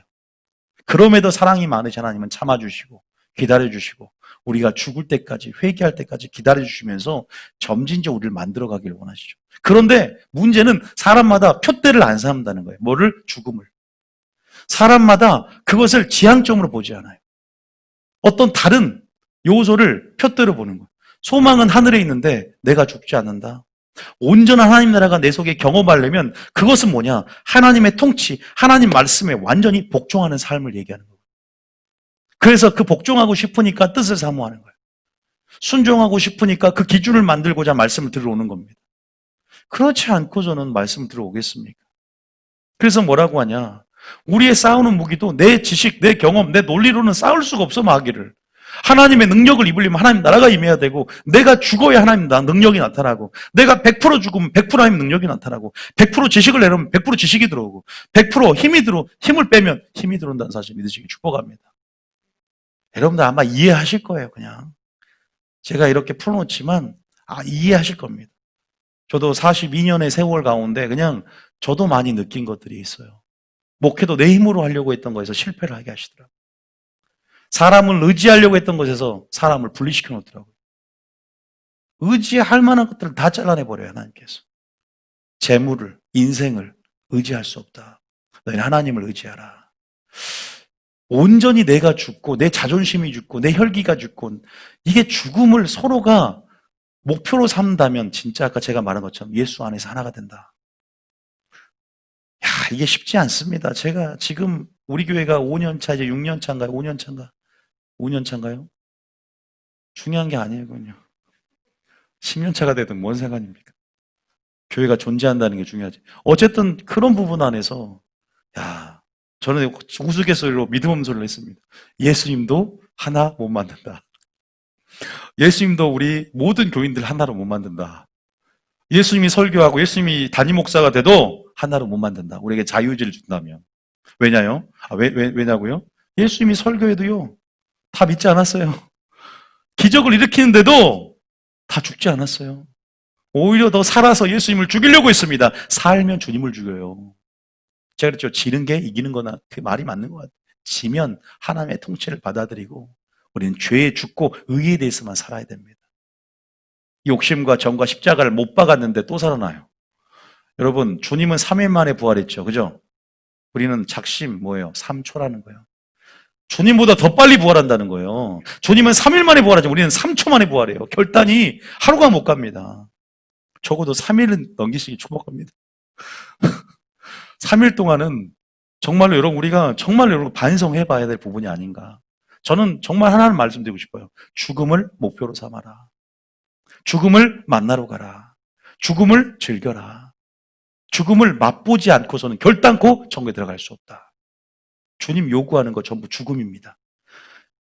그럼에도 사랑이 많으신 하나님은 참아주시고 기다려주시고 우리가 죽을 때까지 회개할 때까지 기다려주시면서 점진적으로 우리를 만들어가기를 원하시죠. 그런데 문제는 사람마다 표대를 안 삼는다는 거예요. 뭐를? 죽음을. 사람마다 그것을 지향점으로 보지 않아요. 어떤 다른 요소를 표대로 보는 거예요. 소망은 하늘에 있는데 내가 죽지 않는다. 온전한 하나님 나라가 내 속에 경험하려면 그것은 뭐냐? 하나님의 통치, 하나님 말씀에 완전히 복종하는 삶을 얘기하는 거예요. 그래서 그 복종하고 싶으니까 뜻을 사모하는 거예요. 순종하고 싶으니까 그 기준을 만들고자 말씀을 들어오는 겁니다. 그렇지 않고서는 말씀을 들어오겠습니까? 그래서 뭐라고 하냐? 우리의 싸우는 무기도 내 지식, 내 경험, 내 논리로는 싸울 수가 없어, 마귀를. 하나님의 능력을 입으려면 하나님 나라가 임해야 되고 내가 죽어야 하나님 능력이 나타나고 내가 100% 죽으면 100% 하나님 능력이 나타나고 100% 지식을 내려면 100% 지식이 들어오고 100% 힘을 빼면 힘이 들어온다는 사실 믿으시기 축복합니다. 여러분들 아마 이해하실 거예요. 그냥 제가 이렇게 풀어놓지만 이해하실 겁니다. 저도 42년의 세월 가운데 그냥 저도 많이 느낀 것들이 있어요. 목회도 내 힘으로 하려고 했던 거에서 실패를 하게 하시더라고요. 사람을 의지하려고 했던 것에서 사람을 분리시켜 놓더라고요. 의지할 만한 것들을 다 잘라내버려요. 하나님께서. 재물을, 인생을 의지할 수 없다. 너희는 하나님을 의지하라. 온전히 내가 죽고 내 자존심이 죽고 내 혈기가 죽고 이게 죽음을 서로가 목표로 삼는다면 진짜 아까 제가 말한 것처럼 예수 안에서 하나가 된다. 이게 쉽지 않습니다. 제가 지금 우리 교회가 5년 차, 이제 6년 차인가요? 5년 차인가? 5년 차인가요? 중요한 게 아니에요, 그건요. 10년 차가 되든 뭔 상관입니까? 교회가 존재한다는 게 중요하지. 어쨌든 그런 부분 안에서, 저는 우스갯소리로 믿음 없는 소리를 했습니다. 예수님도 하나 못 만든다. 예수님도 우리 모든 교인들 하나로 못 만든다. 예수님이 설교하고 예수님이 담임 목사가 돼도 하나로 못 만든다. 우리에게 자유의지를 준다면. 왜냐요? 왜냐고요? 예수님이 설교해도요, 다 믿지 않았어요. 기적을 일으키는데도 다 죽지 않았어요. 오히려 더 살아서 예수님을 죽이려고 했습니다. 살면 주님을 죽여요. 제가 그랬죠. 지는 게 이기는 거나 그 말이 맞는 것 같아요. 지면 하나님의 통치를 받아들이고 우리는 죄에 죽고 의에 대해서만 살아야 됩니다. 욕심과 정과 십자가를 못 박았는데 또 살아나요. 여러분, 주님은 3일 만에 부활했죠. 그죠? 우리는 작심 뭐예요? 3초라는 거예요. 주님보다 더 빨리 부활한다는 거예요. 주님은 3일 만에 부활하죠. 우리는 3초 만에 부활해요. 결단이 하루가 못 갑니다. 적어도 3일은 넘기시기 축복합니다. 3일 동안은 정말로 우리가 정말로 반성해 봐야 될 부분이 아닌가. 저는 정말 하나는 말씀드리고 싶어요. 죽음을 목표로 삼아라. 죽음을 만나러 가라. 죽음을 즐겨라. 죽음을 맛보지 않고서는 결단코 천국에 들어갈 수 없다. 주님 요구하는 거 전부 죽음입니다.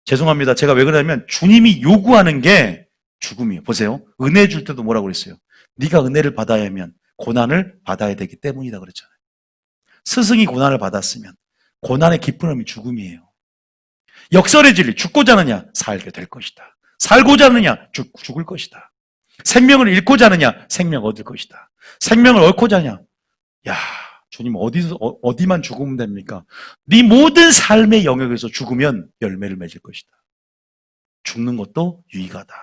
죄송합니다. 제가 왜 그러냐면 주님이 요구하는 게 죽음이에요. 보세요. 은혜 줄 때도 뭐라고 그랬어요? 네가 은혜를 받아야 하면 고난을 받아야 되기 때문이다 그랬잖아요. 스승이 고난을 받았으면 고난의 기쁨이 죽음이에요. 역설의 진리, 죽고자 하느냐 살게 될 것이다. 살고자 하느냐 죽을 것이다. 생명을 잃고자 하느냐 생명 얻을 것이다. 생명을 얻고자 하냐, 야 주님 어디만 죽으면 됩니까? 네 모든 삶의 영역에서 죽으면 열매를 맺을 것이다. 죽는 것도 유익하다.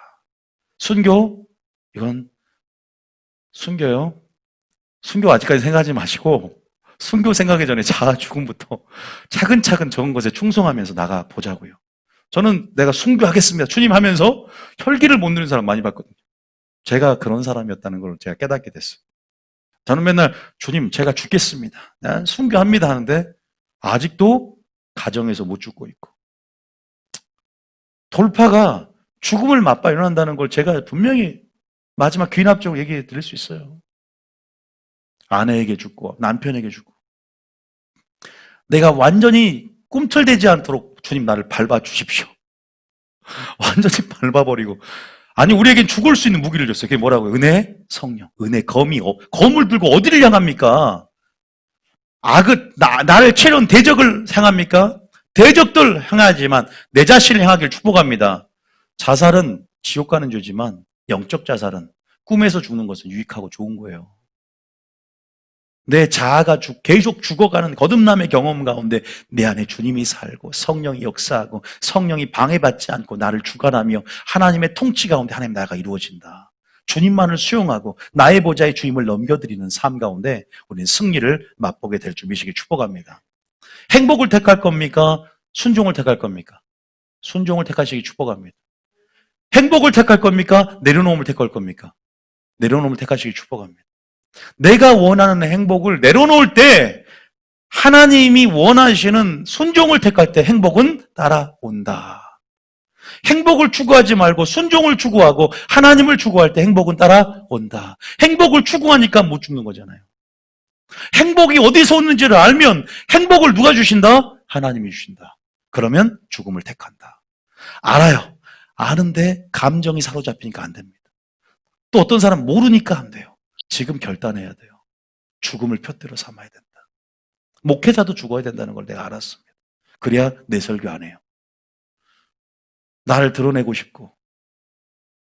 순교, 이건 순교요. 순교 아직까지 생각하지 마시고 순교 생각하기 전에 자아 죽음부터 차근차근 적은 것에 충성하면서 나가 보자고요. 저는 내가 순교하겠습니다 주님 하면서 혈기를 못 누리는 사람 많이 봤거든요. 제가 그런 사람이었다는 걸 제가 깨닫게 됐어요. 저는 맨날 주님 제가 죽겠습니다, 난 순교합니다 하는데 아직도 가정에서 못 죽고 있고, 돌파가 죽음을 맛봐 일어난다는 걸 제가 분명히 마지막 귀납적으로 얘기해 드릴 수 있어요. 아내에게 죽고 남편에게 죽고, 내가 완전히 꿈틀대지 않도록 주님 나를 밟아 주십시오. 완전히 밟아버리고, 아니 우리에겐 죽을 수 있는 무기를 줬어요. 그게 뭐라고요? 은혜, 성령, 은혜, 검이 검을 들고 어디를 향합니까? 나를 채려온 대적을 향합니까? 대적들 향하지만 내 자신을 향하길 축복합니다. 자살은 지옥 가는 죄지만 영적 자살은 꿈에서 죽는 것은 유익하고 좋은 거예요. 내 자아가 계속 죽어가는 거듭남의 경험 가운데 내 안에 주님이 살고 성령이 역사하고 성령이 방해받지 않고 나를 주관하며 하나님의 통치 가운데 하나님 나라가 이루어진다. 주님만을 수용하고 나의 보좌에 주임을 넘겨드리는 삶 가운데 우리는 승리를 맛보게 될 줄 믿으시기 축복합니다. 행복을 택할 겁니까? 순종을 택할 겁니까? 순종을 택하시기 축복합니다. 행복을 택할 겁니까? 내려놓음을 택할 겁니까? 내려놓음을 택하시기 축복합니다. 내가 원하는 행복을 내려놓을 때 하나님이 원하시는 순종을 택할 때 행복은 따라온다. 행복을 추구하지 말고 순종을 추구하고 하나님을 추구할 때 행복은 따라온다. 행복을 추구하니까 못 죽는 거잖아요. 행복이 어디서 오는지를 알면 행복을 누가 주신다? 하나님이 주신다. 그러면 죽음을 택한다. 알아요. 아는데 감정이 사로잡히니까 안 됩니다. 또 어떤 사람 모르니까 안 돼요. 지금 결단해야 돼요. 죽음을 표대로 삼아야 된다. 목회자도 죽어야 된다는 걸 내가 알았습니다. 그래야 내 설교 안 해요. 나를 드러내고 싶고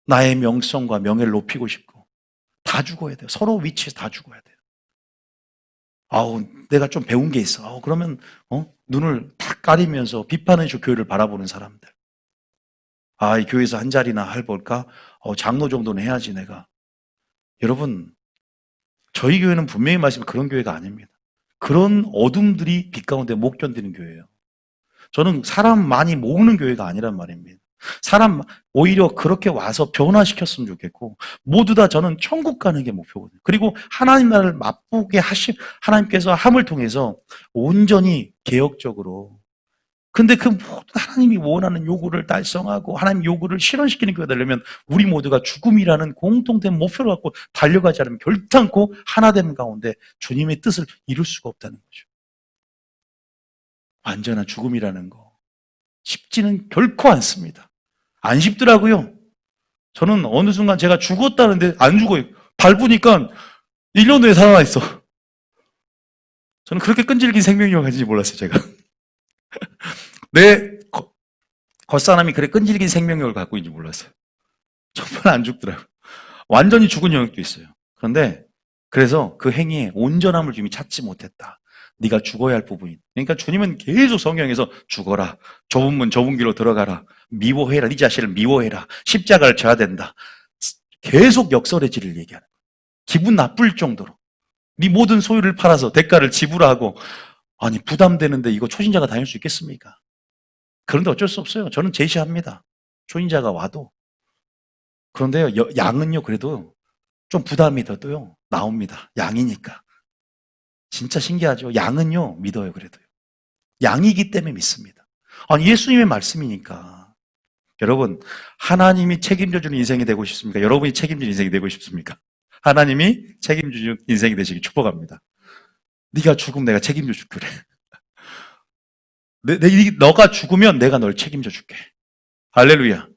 나의 명성과 명예를 높이고 싶고 다 죽어야 돼요. 서로 위치에서 다 죽어야 돼요. 내가 좀 배운 게 있어. 그러면 눈을 탁 가리면서 비판의식 교회를 바라보는 사람들. 이 교회에서 한 자리나 할볼까? 장로 정도는 해야지 내가. 여러분, 저희 교회는 분명히 말씀드리면 그런 교회가 아닙니다. 그런 어둠들이 빛 가운데 못 견디는 교회예요. 저는 사람 많이 모으는 교회가 아니란 말입니다. 사람 오히려 그렇게 와서 변화시켰으면 좋겠고, 모두 다 저는 천국 가는 게 목표거든요. 그리고 하나님 나라를 맛보게 하신 하나님께서 함을 통해서 온전히 개혁적으로, 근데 그 모든 하나님이 원하는 요구를 달성하고 하나님 요구를 실현시키는 교회가 되려면 우리 모두가 죽음이라는 공통된 목표를 갖고 달려가지 않으면 결단코 하나됨 가운데 주님의 뜻을 이룰 수가 없다는 거죠. 완전한 죽음이라는 거 쉽지는 결코 않습니다. 안 쉽더라고요. 저는 어느 순간 제가 죽었다는데 안 죽어요. 밟으니까 1년 후에 살아있어. 저는 그렇게 끈질긴 생명력을 가진지 몰랐어요, 제가. 내 겉사람이 그래 끈질긴 생명력을 갖고 있는지 몰랐어요. 정말 안 죽더라고요. 완전히 죽은 영역도 있어요. 그런데 그래서 그 행위에 온전함을 주님이 찾지 못했다. 네가 죽어야 할 부분이. 그러니까 주님은 계속 성경에서 죽어라. 좁은 문 좁은 길로 들어가라. 미워해라. 네 자신을 미워해라. 십자가를 져야 된다. 계속 역설의 질을 얘기하는 거예요. 기분 나쁠 정도로. 네 모든 소유를 팔아서 대가를 지불하고, 아니 부담되는데 이거 초신자가 다닐 수 있겠습니까? 그런데 어쩔 수 없어요. 저는 제시합니다. 초신자가 와도. 그런데요, 양은요 그래도 좀 부담이 더도요 나옵니다. 양이니까. 진짜 신기하죠. 양은요 믿어요. 그래도요. 양이기 때문에 믿습니다. 아니 예수님의 말씀이니까. 여러분, 하나님이 책임져 주는 인생이 되고 싶습니까? 여러분이 책임질 인생이 되고 싶습니까? 하나님이 책임지는 인생이 되시길 축복합니다. 네가 죽으면 내가 책임져 줄게. 너가 죽으면 내가 널 책임져 줄게. 할렐루야.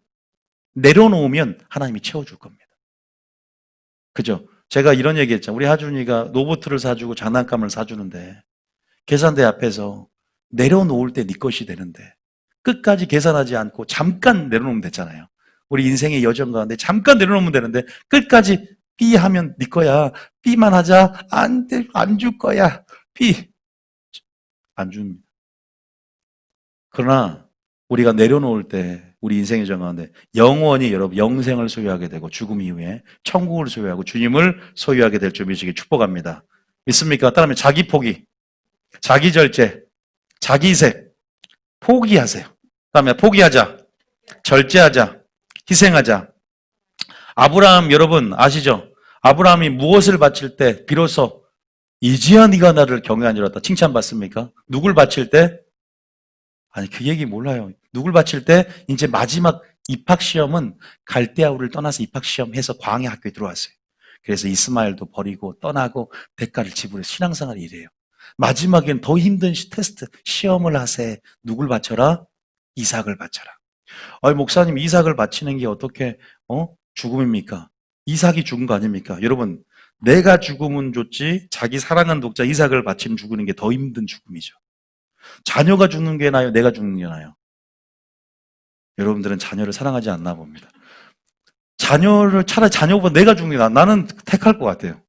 내려놓으면 하나님이 채워줄 겁니다. 그죠? 제가 이런 얘기 했잖아요. 우리 하준이가 노보트를 사주고 장난감을 사주는데 계산대 앞에서 내려놓을 때 네 것이 되는데 끝까지 계산하지 않고 잠깐 내려놓으면 됐잖아요. 우리 인생의 여정 가운데 잠깐 내려놓으면 되는데 끝까지 B 하면 네 거야. B만 하자. 안 줄 거야. B. 안 줍니다. 그러나 우리가 내려놓을 때 우리 인생의 정 가운데 영원히 여러분 영생을 소유하게 되고 죽음 이후에 천국을 소유하고 주님을 소유하게 될 줄 믿으시길 축복합니다. 믿습니까? 따라하면 자기 포기, 자기 절제, 자기 이색, 포기하세요. 다음에 포기하자, 절제하자, 희생하자. 아브라함 여러분 아시죠? 아브라함이 무엇을 바칠 때 비로소 이제야 네가 나를 경외한 줄 알았다 칭찬받습니까? 누굴 바칠 때? 아니 그 얘기 몰라요. 누굴 바칠 때? 이제 마지막 입학시험은 갈대아우를 떠나서 입학시험해서 광야 학교에 들어왔어요. 그래서 이스마엘도 버리고 떠나고 대가를 지불해서 신앙생활이 이래요. 마지막엔 더 힘든 테스트, 시험을 하세. 누굴 바쳐라? 이삭을 바쳐라. 아니 목사님 이삭을 바치는 게 어떻게 죽음입니까? 이삭이 죽은 거 아닙니까? 여러분 내가 죽으면 좋지 자기 사랑하는 독자 이삭을 바치는 죽는 게 더 힘든 죽음이죠. 자녀가 죽는 게 나아요? 내가 죽는 게 나아요? 여러분들은 자녀를 사랑하지 않나 봅니다. 차라리 자녀보다 내가 죽는 게 나아. 나는 택할 것 같아요.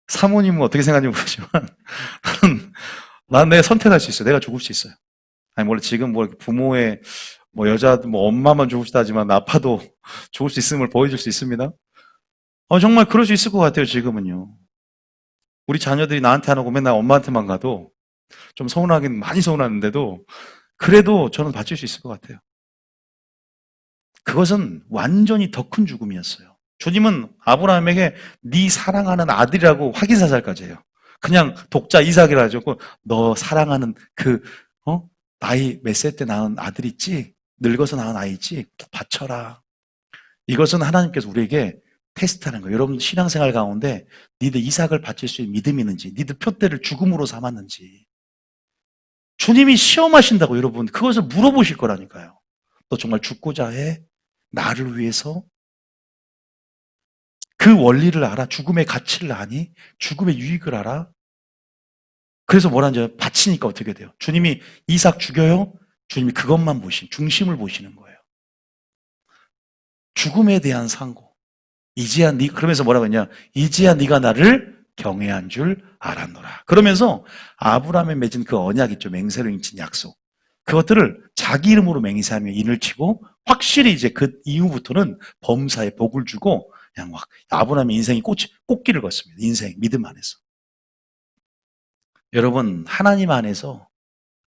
사모님은 어떻게 생각하는지 모르지만 나는 내가 선택할 수 있어요. 내가 죽을 수 있어요. 아니 원래 지금 부모의 여자 엄마만 죽을 수도 하지만 아빠도 죽을 수 있음을 보여줄 수 있습니다. 정말 그럴 수 있을 것 같아요. 지금은요. 우리 자녀들이 나한테 안 오고 맨날 엄마한테만 가도 좀 서운하긴 많이 서운하는데도 그래도 저는 바칠 수 있을 것 같아요. 그것은 완전히 더 큰 죽음이었어요. 주님은 아브라함에게 네 사랑하는 아들이라고 확인사살까지 해요. 그냥 독자 이삭이라 하죠. 너 사랑하는 나이 몇 세 때 낳은 아들 있지? 늙어서 낳은 아이 있지? 바쳐라. 이것은 하나님께서 우리에게 테스트하는 거예요. 여러분 신앙생활 가운데 니들 이삭을 바칠 수 있는 믿음이 있는지, 니들 표대를 죽음으로 삼았는지 주님이 시험하신다고 여러분 그것을 물어보실 거라니까요. 너 정말 죽고자 해? 나를 위해서? 그 원리를 알아? 죽음의 가치를 아니? 죽음의 유익을 알아? 그래서 뭐라는지 바치니까 어떻게 돼요? 주님이 이삭 죽여요? 주님이 그것만 중심을 보시는 거예요. 죽음에 대한 상고. 그러면서 뭐라고 했냐? 이제야 네가 나를 경외한 줄 알았노라. 그러면서 아브라함에 맺은 그 언약 있죠. 맹세로 인친 약속. 그것들을 자기 이름으로 맹세하며 인을 치고 확실히 이제 그 이후부터는 범사에 복을 주고 그냥 막 아브라함의 인생이 꽃길을 걷습니다. 인생, 믿음 안에서. 여러분 하나님 안에서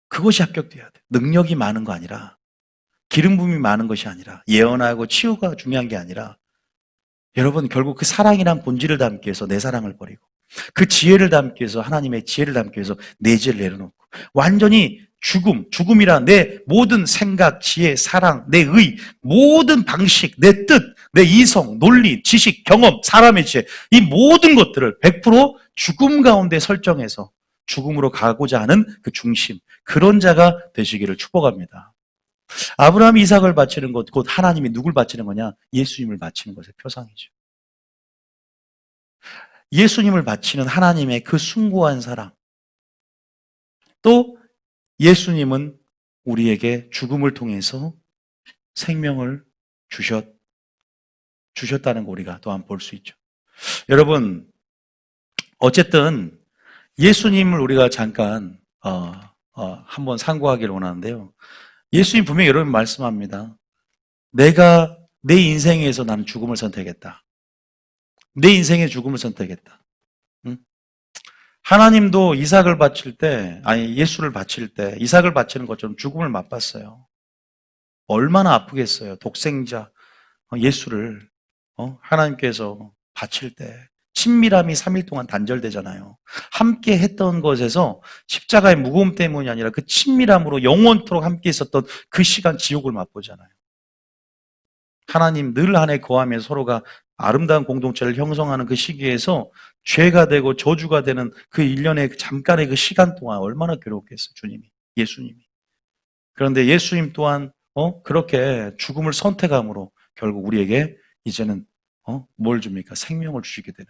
그것이 합격돼야 돼요. 능력이 많은 거 아니라 기름 부음이 많은 것이 아니라 예언하고 치유가 중요한 게 아니라 여러분 결국 그 사랑이란 본질을 담기 위해서 내 사랑을 버리고 그 지혜를 담기 위해서 하나님의 지혜를 담기 위해서 내 지혜를 내려놓고 완전히 죽음이란 내 모든 생각, 지혜, 사랑, 내 의, 모든 방식, 내 뜻, 내 이성, 논리, 지식, 경험, 사람의 지혜 이 모든 것들을 100% 죽음 가운데 설정해서 죽음으로 가고자 하는 그 중심 그런 자가 되시기를 축복합니다. 아브라함이 이삭을 바치는 것, 곧 하나님이 누굴 바치는 거냐? 예수님을 바치는 것의 표상이죠. 예수님을 바치는 하나님의 그 숭고한 사랑. 또 예수님은 우리에게 죽음을 통해서 생명을 주셨다는 거 우리가 또한 볼 수 있죠. 여러분, 어쨌든 예수님을 우리가 잠깐 한번 상고하기를 원하는데요. 예수님 분명히 여러분 말씀합니다. 내가 내 인생에서 나는 죽음을 선택했다. 내 인생의 죽음을 선택했다. 응? 하나님도 이삭을 바칠 때, 예수를 바칠 때 이삭을 바치는 것처럼 죽음을 맛봤어요. 얼마나 아프겠어요. 독생자 예수를 하나님께서 바칠 때 친밀함이 3일 동안 단절되잖아요. 함께 했던 것에서 십자가의 무거움 때문이 아니라 그 친밀함으로 영원토록 함께 있었던 그 시간 지옥을 맛보잖아요. 하나님 늘 안에 거하며 서로가 아름다운 공동체를 형성하는 그 시기에서 죄가 되고 저주가 되는 그 일련의 잠깐의 그 시간 동안 얼마나 괴로웠겠어요, 주님이, 예수님이. 그런데 예수님 또한 그렇게 죽음을 선택함으로 결국 우리에게 이제는 뭘 줍니까? 생명을 주시게 되는.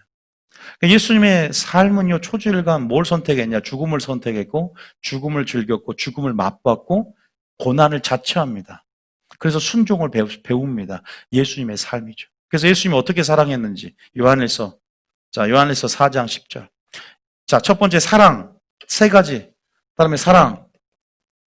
그러니까 예수님의 삶은요, 초지일관 뭘 선택했냐? 죽음을 선택했고, 죽음을 즐겼고, 죽음을 맛봤고, 고난을 자처합니다. 그래서 순종을 배웁니다. 예수님의 삶이죠. 그래서 예수님이 어떻게 사랑했는지 요한일서 4장 10절. 자, 첫 번째 사랑 세 가지. 그다음에 사랑,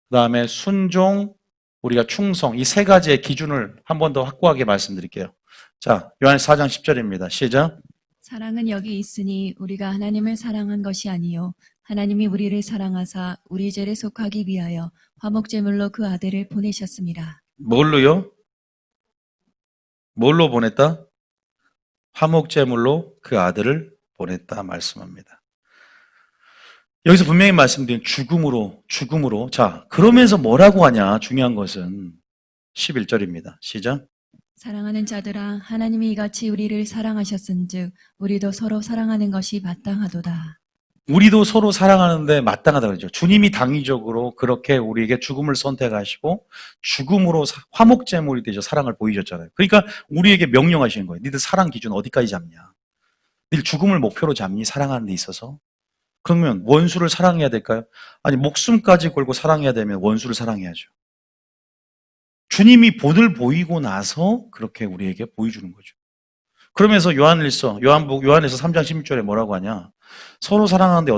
그다음에 순종, 우리가 충성, 이 세 가지의 기준을 한 번 더 확고하게 말씀드릴게요. 자, 요한일서 4장 10절입니다. 시작. 사랑은 여기 있으니 우리가 하나님을 사랑한 것이 아니요 하나님이 우리를 사랑하사 우리 죄를 속하기 위하여 화목제물로 그 아들을 보내셨습니다. 뭘로요? 뭘로 보냈다? 화목제물로 그 아들을 보냈다 말씀합니다. 여기서 분명히 말씀드린 죽음으로. 자, 그러면서 뭐라고 하냐? 중요한 것은 11절입니다. 시작. 사랑하는 자들아 하나님이 이같이 우리를 사랑하셨은즉 우리도 서로 사랑하는 것이 마땅하도다. 우리도 서로 사랑하는데 마땅하다 그러죠. 주님이 당위적으로 그렇게 우리에게 죽음을 선택하시고 죽음으로 화목제물이 되죠. 사랑을 보이셨잖아요. 그러니까 우리에게 명령하시는 거예요. 니들 사랑 기준 어디까지 잡냐? 니들 죽음을 목표로 잡니? 사랑하는 데 있어서? 그러면 원수를 사랑해야 될까요? 아니, 목숨까지 걸고 사랑해야 되면 원수를 사랑해야죠. 주님이 본을 보이고 나서 그렇게 우리에게 보여주는 거죠. 그러면서 요한에서 3장 16절에 뭐라고 하냐? 서로 사랑하는데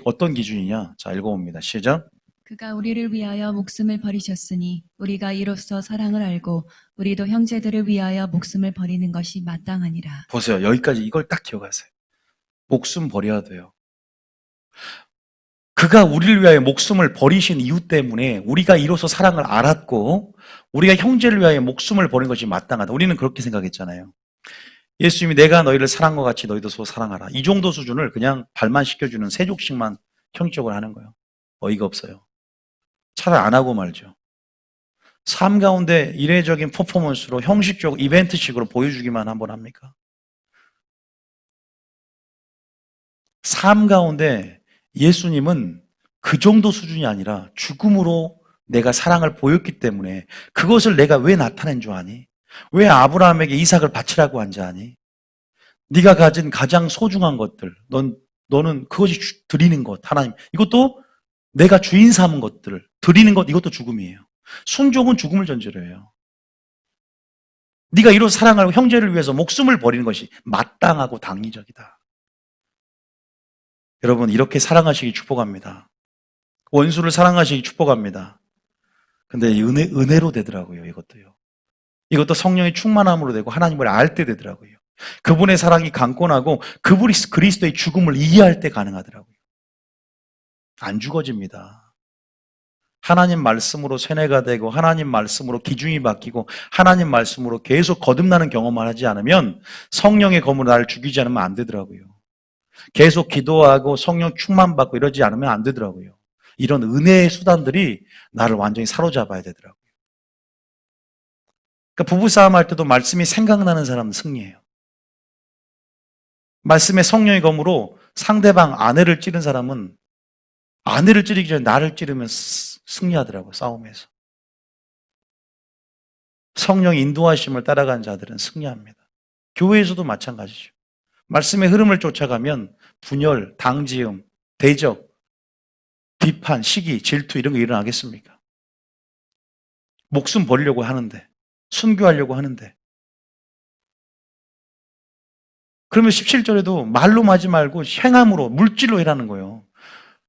어떤 기준이냐? 자, 읽어봅니다. 시작. 그가 우리를 위하여 목숨을 버리셨으니 우리가 이로써 사랑을 알고 우리도 형제들을 위하여 목숨을 버리는 것이 마땅하니라. 보세요. 여기까지 이걸 딱 기억하세요. 목숨 버려야 돼요. 그가 우리를 위하여 목숨을 버리신 이유 때문에 우리가 이로써 사랑을 알았고 우리가 형제를 위하여 목숨을 버리는 것이 마땅하다. 우리는 그렇게 생각했잖아요. 예수님이 내가 너희를 사랑한 것 같이 너희도 서로 사랑하라. 이 정도 수준을 그냥 발만 시켜주는 세족식만 형식적으로 하는 거예요. 어이가 없어요. 차라리 안 하고 말죠. 삶 가운데 이례적인 퍼포먼스로 형식적으로 이벤트식으로 보여주기만 한번 합니까? 삶 가운데 예수님은 그 정도 수준이 아니라 죽음으로 내가 사랑을 보였기 때문에 그것을 내가 왜 나타낸 줄 아니? 왜 아브라함에게 이삭을 바치라고 한 줄 아니? 네가 가진 가장 소중한 것들, 너는 그것이 드리는 것, 하나님. 이것도 내가 주인 삼은 것들을 드리는 것, 이것도 죽음이에요. 순종은 죽음을 전제로 해요. 네가 이로 사랑하고 형제를 위해서 목숨을 버리는 것이 마땅하고 당위적이다. 여러분, 이렇게 사랑하시기 축복합니다. 원수를 사랑하시기 축복합니다. 근데 은혜로 되더라고요, 이것도요. 이것도 성령의 충만함으로 되고 하나님을 알 때 되더라고요. 그분의 사랑이 강권하고 그분이 그리스도의 죽음을 이해할 때 가능하더라고요. 안 죽어집니다. 하나님 말씀으로 세뇌가 되고 하나님 말씀으로 기준이 바뀌고 하나님 말씀으로 계속 거듭나는 경험을 하지 않으면 성령의 검으로 나를 죽이지 않으면 안 되더라고요. 계속 기도하고 성령 충만받고 이러지 않으면 안 되더라고요. 이런 은혜의 수단들이 나를 완전히 사로잡아야 되더라고요. 그러니까 부부싸움 할 때도 말씀이 생각나는 사람은 승리해요. 말씀의 성령의 검으로 상대방 아내를 찌른 사람은 아내를 찌르기 전에 나를 찌르면 승리하더라고요. 싸움에서. 성령의 인도하심을 따라간 자들은 승리합니다. 교회에서도 마찬가지죠. 말씀의 흐름을 쫓아가면 분열, 당지음, 대적, 비판, 시기, 질투 이런 게 일어나겠습니까? 목숨 버리려고 하는데, 순교하려고 하는데. 그러면 17절에도 말로 하지 말고 행함으로, 물질로 해라는 거예요.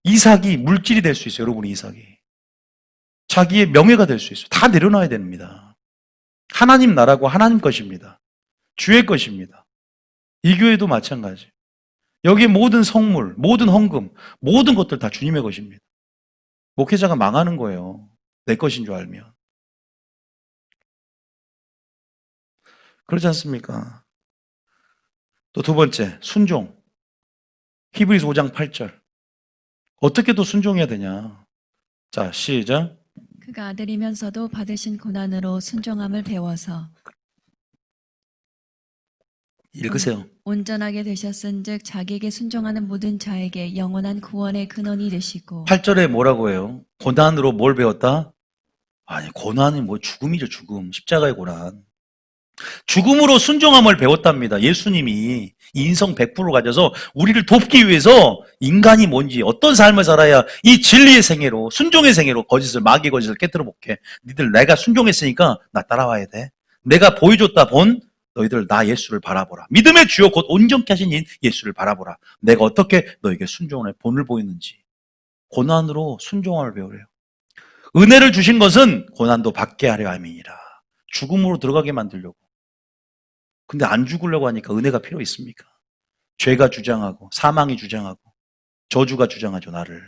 이삭이 물질이 될 수 있어요, 여러분이 이삭이. 자기의 명예가 될 수 있어요. 다 내려놔야 됩니다. 하나님 나라고 하나님 것입니다. 주의 것입니다. 이 교회도 마찬가지. 여기에 모든 성물, 모든 헌금, 모든 것들 다 주님의 것입니다. 목회자가 망하는 거예요. 내 것인 줄 알면. 그렇지 않습니까? 또 두 번째, 순종. 히브리서 5장 8절. 어떻게 또 순종해야 되냐? 자, 시작. 그가 아들이면서도 받으신 고난으로 순종함을 배워서 읽으세요. 온전하게 되셨은즉 자기에게 순종하는 모든 자에게 영원한 구원의 근원이 되시고 8절에 뭐라고 해요? 고난으로 뭘 배웠다? 아니, 고난이 뭐 죽음이죠, 죽음. 십자가의 고난. 죽음으로 순종함을 배웠답니다. 예수님이 인성 100% 가져서 우리를 돕기 위해서 인간이 뭔지, 어떤 삶을 살아야 이 진리의 생애로, 순종의 생애로 마귀의 거짓을 깨뜨려 볼게. 니들 내가 순종했으니까 나 따라와야 돼. 내가 보여줬다 본 너희들 나 예수를 바라보라. 믿음의 주요 곧 온전케 하신 예수를 바라보라. 내가 어떻게 너에게 순종의 본을 보이는지. 고난으로 순종함을 배우래요. 은혜를 주신 것은 고난도 받게 하려 함이니라. 죽음으로 들어가게 만들려고. 근데 안 죽으려고 하니까 은혜가 필요 있습니까? 죄가 주장하고 사망이 주장하고 저주가 주장하죠, 나를.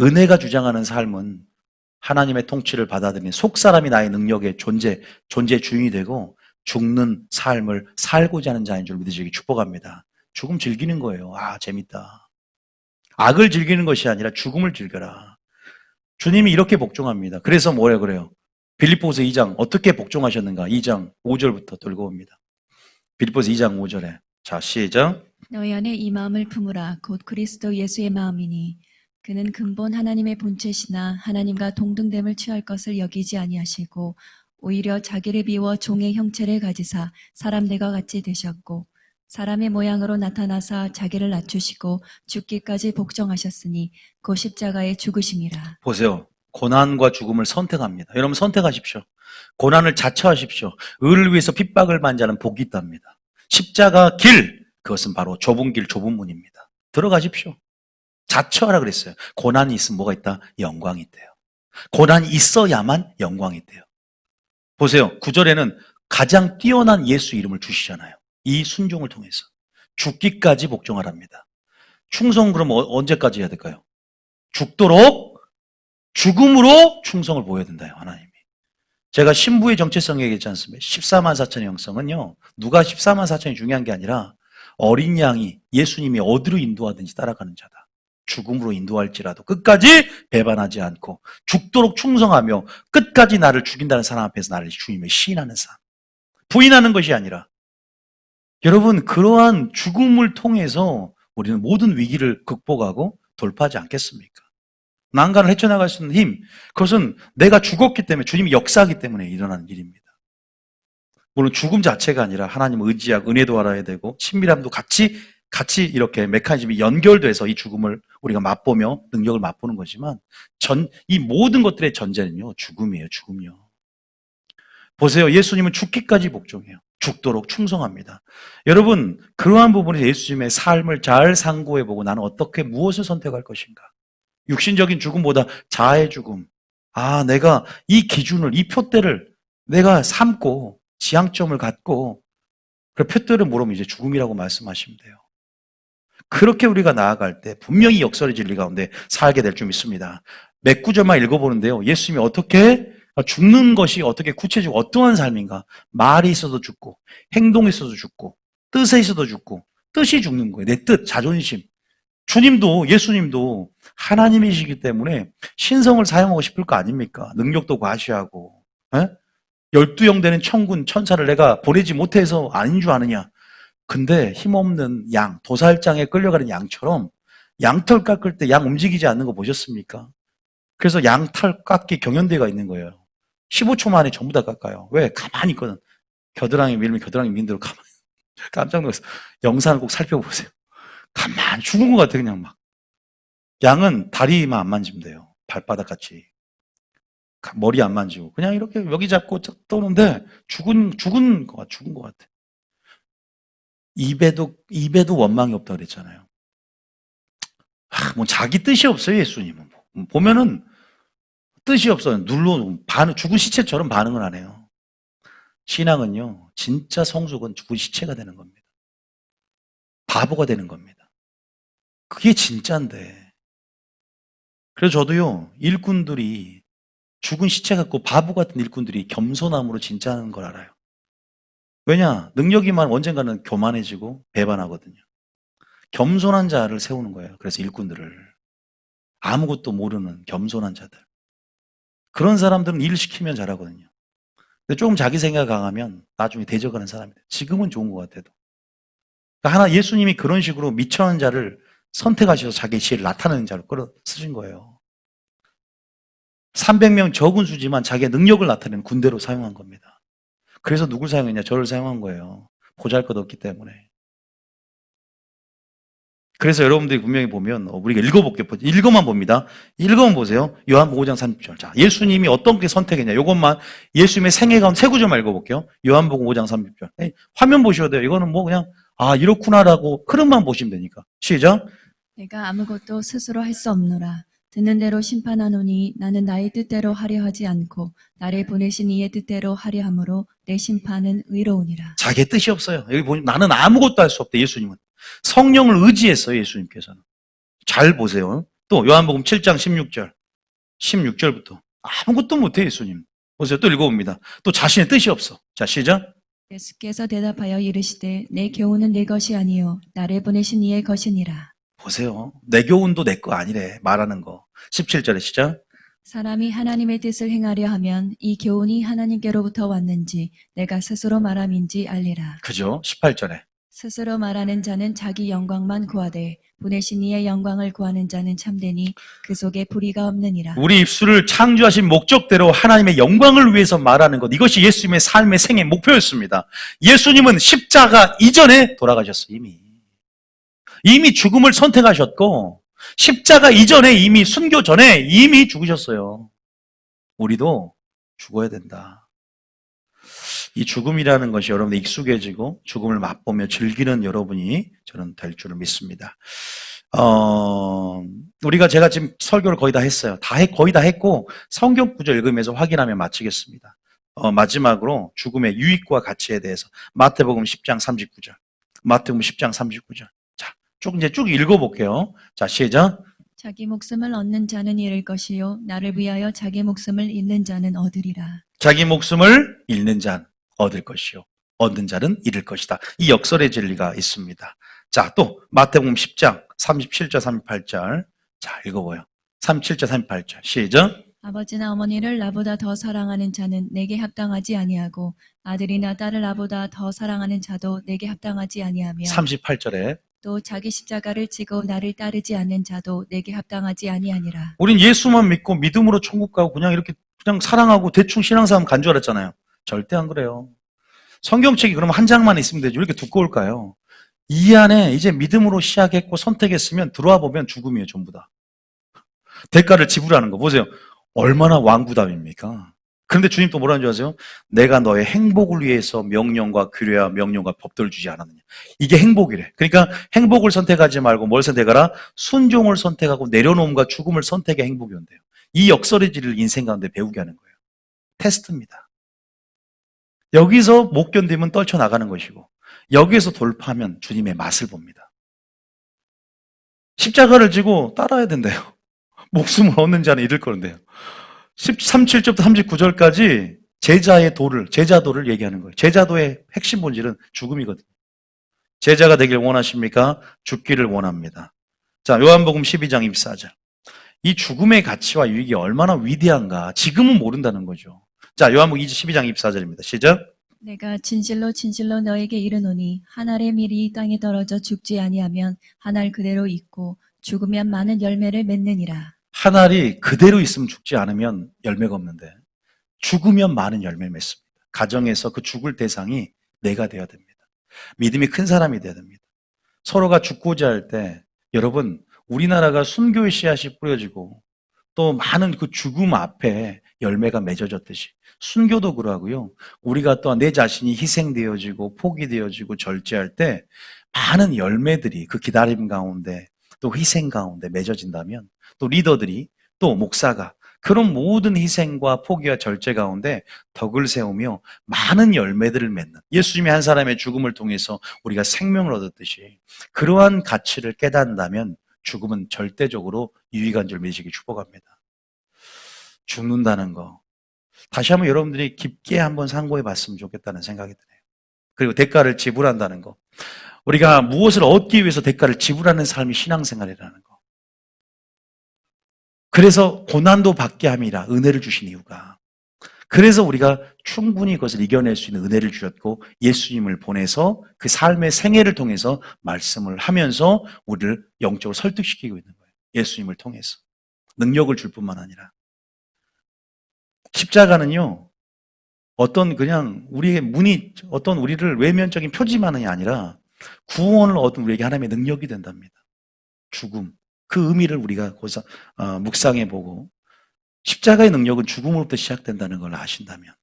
은혜가 주장하는 삶은 하나님의 통치를 받아들이는 속사람이 나의 능력의 존재 주인이 되고 죽는 삶을 살고자 하는 자인 줄 믿으시기 축복합니다. 죽음 즐기는 거예요. 아, 재밌다. 악을 즐기는 것이 아니라 죽음을 즐겨라. 주님이 이렇게 복종합니다. 그래서 뭐라 그래요? 빌립보서 2장 어떻게 복종하셨는가? 2장 5절부터 들고 옵니다. 빌립보서 2장 5절에 자, 시작. 너희 안에 이 마음을 품으라 곧 그리스도 예수의 마음이니 그는 근본 하나님의 본체시나 하나님과 동등됨을 취할 것을 여기지 아니하시고 오히려 자기를 비워 종의 형체를 가지사 사람들과 같이 되셨고 사람의 모양으로 나타나사 자기를 낮추시고 죽기까지 복종하셨으니 그 십자가에 죽으심이라. 보세요. 고난과 죽음을 선택합니다. 여러분 선택하십시오. 고난을 자처하십시오. 의를 위해서 핍박을 받는 자는 복이 있답니다. 십자가 길, 그것은 바로 좁은 길, 좁은 문입니다. 들어가십시오. 자처하라 그랬어요. 고난이 있으면 뭐가 있다? 영광이 있대요. 고난이 있어야만 영광이 있대요. 보세요. 9절에는 가장 뛰어난 예수 이름을 주시잖아요. 이 순종을 통해서. 죽기까지 복종하랍니다. 충성 그럼 언제까지 해야 될까요? 죽도록 죽음으로 충성을 보여야 된다요, 하나님이. 제가 신부의 정체성 얘기했지 않습니까? 14만 4천의 영성은요, 누가 14만 4천이 중요한 게 아니라 어린 양이 예수님이 어디로 인도하든지 따라가는 자다. 죽음으로 인도할지라도 끝까지 배반하지 않고 죽도록 충성하며 끝까지 나를 죽인다는 사람 앞에서 나를 주님의 시인하는 삶. 부인하는 것이 아니라 여러분 그러한 죽음을 통해서 우리는 모든 위기를 극복하고 돌파하지 않겠습니까? 난간을 헤쳐나갈 수 있는 힘, 그것은 내가 죽었기 때문에 주님이 역사하기 때문에 일어나는 일입니다. 물론 죽음 자체가 아니라 하나님을 의지하고 은혜도 알아야 되고 친밀함도 같이 이렇게 메커니즘이 연결돼서 이 죽음을 우리가 맛보며 능력을 맛보는 거지만 이 모든 것들의 전제는요, 죽음이에요, 죽음이요. 보세요. 예수님은 죽기까지 복종해요. 죽도록 충성합니다. 여러분, 그러한 부분에서 예수님의 삶을 잘 상고해보고 나는 어떻게 무엇을 선택할 것인가? 육신적인 죽음보다 자아의 죽음. 아, 내가 이 기준을, 이 표대를 내가 삼고 지향점을 갖고 그 표대를 모르면 이제 죽음이라고 말씀하시면 돼요. 그렇게 우리가 나아갈 때 분명히 역설의 진리 가운데 살게 될 줄 믿습니다. 몇 구절만 읽어보는데요. 예수님이 어떻게 죽는 것이 어떻게 구체적으로 어떠한 삶인가? 말이 있어도 죽고 행동이 있어도 죽고 뜻에 있어도 죽고 뜻이 죽는 거예요. 내 뜻, 자존심. 주님도 예수님도 하나님이시기 때문에 신성을 사용하고 싶을 거 아닙니까? 능력도 과시하고 12형 되는 천군 천사를 내가 보내지 못해서 아닌 줄 아느냐? 근데 힘없는 양, 도살장에 끌려가는 양처럼 양털 깎을 때 양 움직이지 않는 거 보셨습니까? 그래서 양털 깎기 경연대회가 있는 거예요. 15초 만에 전부 다 깎아요. 왜? 가만히 있거든. 겨드랑이 밀면 겨드랑이 민 대로 가만히. 깜짝 놀랐어. 영상을 꼭 살펴보세요. 가만히 죽은 것 같아, 그냥 막. 양은 다리만 안 만지면 돼요. 발바닥 같이. 머리 안 만지고. 그냥 이렇게 여기 잡고 떠는데 죽은 것 같아. 입에도 원망이 없다고 그랬잖아요. 뭐 자기 뜻이 없어요, 예수님은. 보면은 뜻이 없어요. 죽은 시체처럼 반응을 안 해요. 신앙은요, 진짜 성숙은 죽은 시체가 되는 겁니다. 바보가 되는 겁니다. 그게 진짜인데. 그래서 저도요, 일꾼들이 죽은 시체 같고 바보 같은 일꾼들이 겸손함으로 진짜 하는 걸 알아요. 왜냐? 능력이만 언젠가는 교만해지고 배반하거든요. 겸손한 자를 세우는 거예요. 그래서 일꾼들을. 아무것도 모르는 겸손한 자들. 그런 사람들은 일을 시키면 잘하거든요. 근데 조금 자기 생각 강하면 나중에 대적하는 사람이 돼요. 지금은 좋은 것 같아도. 그러니까 하나 예수님이 그런 식으로 미천한 자를 선택하셔서 자기 지혜를 나타내는 자로 끌어 쓰신 거예요. 300명 적은 수지만 자기의 능력을 나타내는 군대로 사용한 겁니다. 그래서 누굴 사용했냐? 저를 사용한 거예요. 보잘것없기 때문에. 그래서 여러분들이 분명히 보면 우리가 읽어볼게요. 읽어만 봅니다. 읽어만 보세요. 요한복음 5장 30절. 자, 예수님이 어떤 게 선택했냐? 이것만 예수님의 생애 가운데 세 구절만 읽어볼게요. 요한복음 5장 30절. 화면 보셔야 돼요. 이거는 뭐 그냥 이렇구나라고 흐름만 보시면 되니까. 시작. 내가 아무것도 스스로 할 수 없노라. 듣는 대로 심판하노니 나는 나의 뜻대로 하려 하지 않고 나를 보내신 이의 뜻대로 하려 함으로 내 심판은 의로우니라. 자기의 뜻이 없어요. 여기 보면 나는 아무것도 할 수 없대. 예수님은. 성령을 의지했어요. 예수님께서는. 잘 보세요. 또 요한복음 7장 16절. 16절부터. 아무것도 못해 예수님. 보세요. 또 읽어봅니다. 또 자신의 뜻이 없어. 자, 시작. 예수께서 대답하여 이르시되 내 교훈은 내 것이 아니요 나를 보내신 이의 것이니라. 보세요. 내 교훈도 내 거 아니래. 말하는 거. 17절에 시작. 사람이 하나님의 뜻을 행하려 하면 이 교훈이 하나님께로부터 왔는지 내가 스스로 말함인지 알리라. 그죠? 18절에. 스스로 말하는 자는 자기 영광만 구하되 보내신 이의 영광을 구하는 자는 참되니 그 속에 불의가 없느니라. 우리 입술을 창조하신 목적대로 하나님의 영광을 위해서 말하는 것. 이것이 예수님의 삶의 생애 목표였습니다. 예수님은 십자가 이전에 돌아가셨어요. 이미 죽음을 선택하셨고 십자가 이전에 이미 순교 전에 이미 죽으셨어요. 우리도 죽어야 된다. 이 죽음이라는 것이 여러분들 익숙해지고 죽음을 맛보며 즐기는 여러분이 저는 될 줄을 믿습니다. 제가 지금 설교를 거의 다 했어요. 거의 다 했고 성경 구절 읽으면서 확인하며 마치겠습니다. 마지막으로 죽음의 유익과 가치에 대해서 마태복음 10장 39절. 마태복음 10장 39절. 자, 쭉 읽어볼게요. 자, 시작. 자기 목숨을 얻는 자는 잃을 것이요 나를 위하여 자기 목숨을 잃는 자는 얻으리라. 자기 목숨을 잃는 자는 얻을 것이요 얻는 자는 잃을 것이다. 이 역설의 진리가 있습니다. 자, 또 마태복음 10장 37절 38절. 자, 읽어봐요. 37절 38절. 시작. 아버지나 어머니를 나보다 더 사랑하는 자는 내게 합당하지 아니하고 아들이나 딸을 나보다 더 사랑하는 자도 내게 합당하지 아니하며 38절에 또 자기 십자가를 지고 나를 따르지 않는 자도 내게 합당하지 아니하니라. 우린 예수만 믿고 믿음으로 천국 가고 그냥 이렇게 그냥 사랑하고 대충 신앙생활 간 줄 알았잖아요. 절대 안 그래요. 성경책이 그러면 한 장만 있으면 되죠. 왜 이렇게 두꺼울까요? 이 안에 이제 믿음으로 시작했고 선택했으면 들어와 보면 죽음이에요. 전부 다. 대가를 지불하는 거 보세요. 얼마나 완구담입니까? 그런데 주님 또 뭐라는 줄 아세요? 내가 너의 행복을 위해서 명령과 규례와 명령과 법도를 주지 않았느냐. 이게 행복이래. 그러니까 행복을 선택하지 말고 뭘 선택하라? 순종을 선택하고 내려놓음과 죽음을 선택해 행복이 온대요. 이 역설의 질을 인생 가운데 배우게 하는 거예요. 테스트입니다. 여기서 못 견디면 떨쳐나가는 것이고 여기에서 돌파하면 주님의 맛을 봅니다. 십자가를 지고 따라야 된대요. 목숨을 얻는 자는 잃을 거는데요. 37절부터 39절까지 제자도를 얘기하는 거예요. 제자도의 핵심 본질은 죽음이거든요. 제자가 되길 원하십니까? 죽기를 원합니다. 자, 요한복음 12장 24절. 이 죽음의 가치와 유익이 얼마나 위대한가 지금은 모른다는 거죠. 자, 요한복음 12장 24절입니다. 시작. 내가 진실로 진실로 너에게 이르노니 한 알의 밀이 땅에 떨어져 죽지 아니하면 한 알 그대로 있고 죽으면 많은 열매를 맺느니라. 한 알이 그대로 있으면 죽지 않으면 열매가 없는데 죽으면 많은 열매를 맺습니다. 가정에서 그 죽을 대상이 내가 되어야 됩니다. 믿음이 큰 사람이 되어야 됩니다. 서로가 죽고자 할 때 여러분 우리나라가 순교의 씨앗이 뿌려지고 또 많은 그 죽음 앞에 열매가 맺어졌듯이 순교도 그러하고요. 우리가 또한 내 자신이 희생되어지고 포기되어지고 절제할 때 많은 열매들이 그 기다림 가운데 또 희생 가운데 맺어진다면 또 리더들이 또 목사가 그런 모든 희생과 포기와 절제 가운데 덕을 세우며 많은 열매들을 맺는 예수님이 한 사람의 죽음을 통해서 우리가 생명을 얻었듯이 그러한 가치를 깨닫는다면 죽음은 절대적으로 유익한 줄 믿으시기 축복합니다. 죽는다는 거 다시 한번 여러분들이 깊게 한번 상고해 봤으면 좋겠다는 생각이 드네요. 그리고 대가를 지불한다는 거 우리가 무엇을 얻기 위해서 대가를 지불하는 삶이 신앙생활이라는 거 그래서 고난도 받게 함이라 은혜를 주신 이유가 그래서 우리가 충분히 그것을 이겨낼 수 있는 은혜를 주셨고 예수님을 보내서 그 삶의 생애를 통해서 말씀을 하면서 우리를 영적으로 설득시키고 있는 거예요. 예수님을 통해서. 능력을 줄 뿐만 아니라. 십자가는요, 어떤 그냥 우리의 문이, 어떤 우리를 외면적인 표지만이 아니라 구원을 얻은 우리에게 하나님의 능력이 된답니다. 죽음. 그 의미를 우리가 묵상해 보고 십자가의 능력은 죽음으로부터 시작된다는 걸 아신다면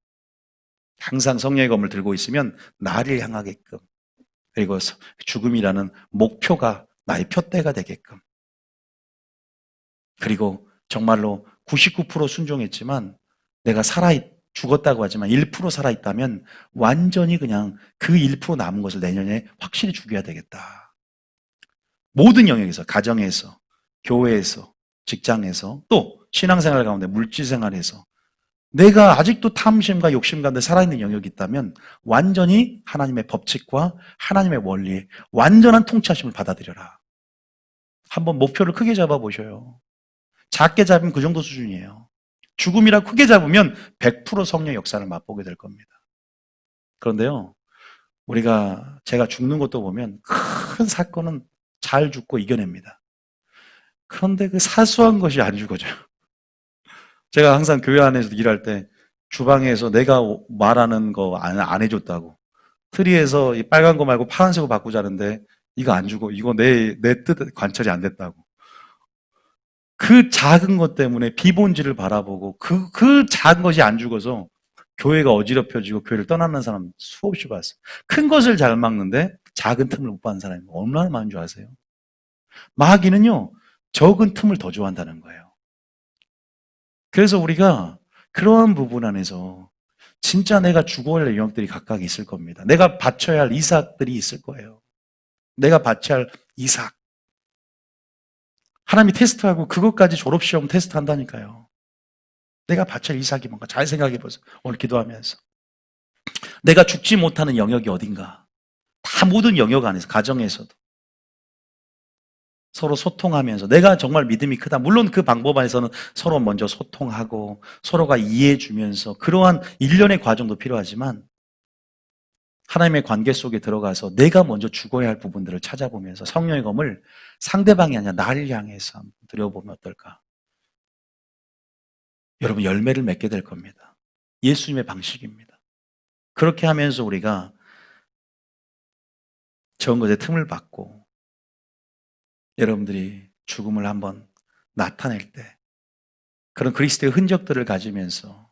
항상 성령의 검을 들고 있으면 나를 향하게끔 그리고 죽음이라는 목표가 나의 표대가 되게끔 그리고 정말로 99% 순종했지만 내가 죽었다고 하지만 1% 살아있다면 완전히 그냥 그 1% 남은 것을 내년에 확실히 죽여야 되겠다. 모든 영역에서, 가정에서, 교회에서, 직장에서, 또 신앙생활 가운데 물질생활에서 내가 아직도 탐심과 욕심 가운데 살아있는 영역이 있다면 완전히 하나님의 법칙과 하나님의 원리에 완전한 통치하심을 받아들여라. 한번 목표를 크게 잡아보셔요. 작게 잡으면 그 정도 수준이에요. 죽음이라 크게 잡으면 100% 성령 역사를 맛보게 될 겁니다. 그런데요, 제가 죽는 것도 보면 큰 사건은 잘 죽고 이겨냅니다. 그런데 그 사소한 것이 안 죽어져요. 제가 항상 교회 안에서 일할 때 주방에서 내가 말하는 거 안 해줬다고. 트리에서 이 빨간 거 말고 파란색으로 바꾸자는데 이거 안 주고 이거 내 뜻 관철이 안 됐다고. 그 작은 것 때문에 비본질을 바라보고 그 작은 것이 안 죽어서 교회가 어지럽혀지고 교회를 떠나는 사람 수없이 봤어요. 큰 것을 잘 막는데 작은 틈을 못 받는 사람이 얼마나 많은 줄 아세요? 마귀는요, 적은 틈을 더 좋아한다는 거예요. 그래서 우리가 그런 부분 안에서 진짜 내가 죽어야 할 영역들이 각각 있을 겁니다. 내가 바쳐야 할 이삭들이 있을 거예요. 내가 바쳐야 할 이삭. 하나님이 테스트하고 그것까지 졸업시험 테스트한다니까요. 내가 바쳐야 할 이삭이 뭔가 잘 생각해 보세요. 오늘 기도하면서. 내가 죽지 못하는 영역이 어딘가. 다 모든 영역 안에서, 가정에서도. 서로 소통하면서 내가 정말 믿음이 크다. 물론 그 방법 안에서는 서로 먼저 소통하고 서로가 이해해 주면서 그러한 일련의 과정도 필요하지만 하나님의 관계 속에 들어가서 내가 먼저 죽어야 할 부분들을 찾아보면서 성령의 검을 상대방이 아니라 나를 향해서 한번 들여보면 어떨까? 여러분 열매를 맺게 될 겁니다. 예수님의 방식입니다. 그렇게 하면서 우리가 적은 것에 틈을 받고 여러분들이 죽음을 한번 나타낼 때 그런 그리스도의 흔적들을 가지면서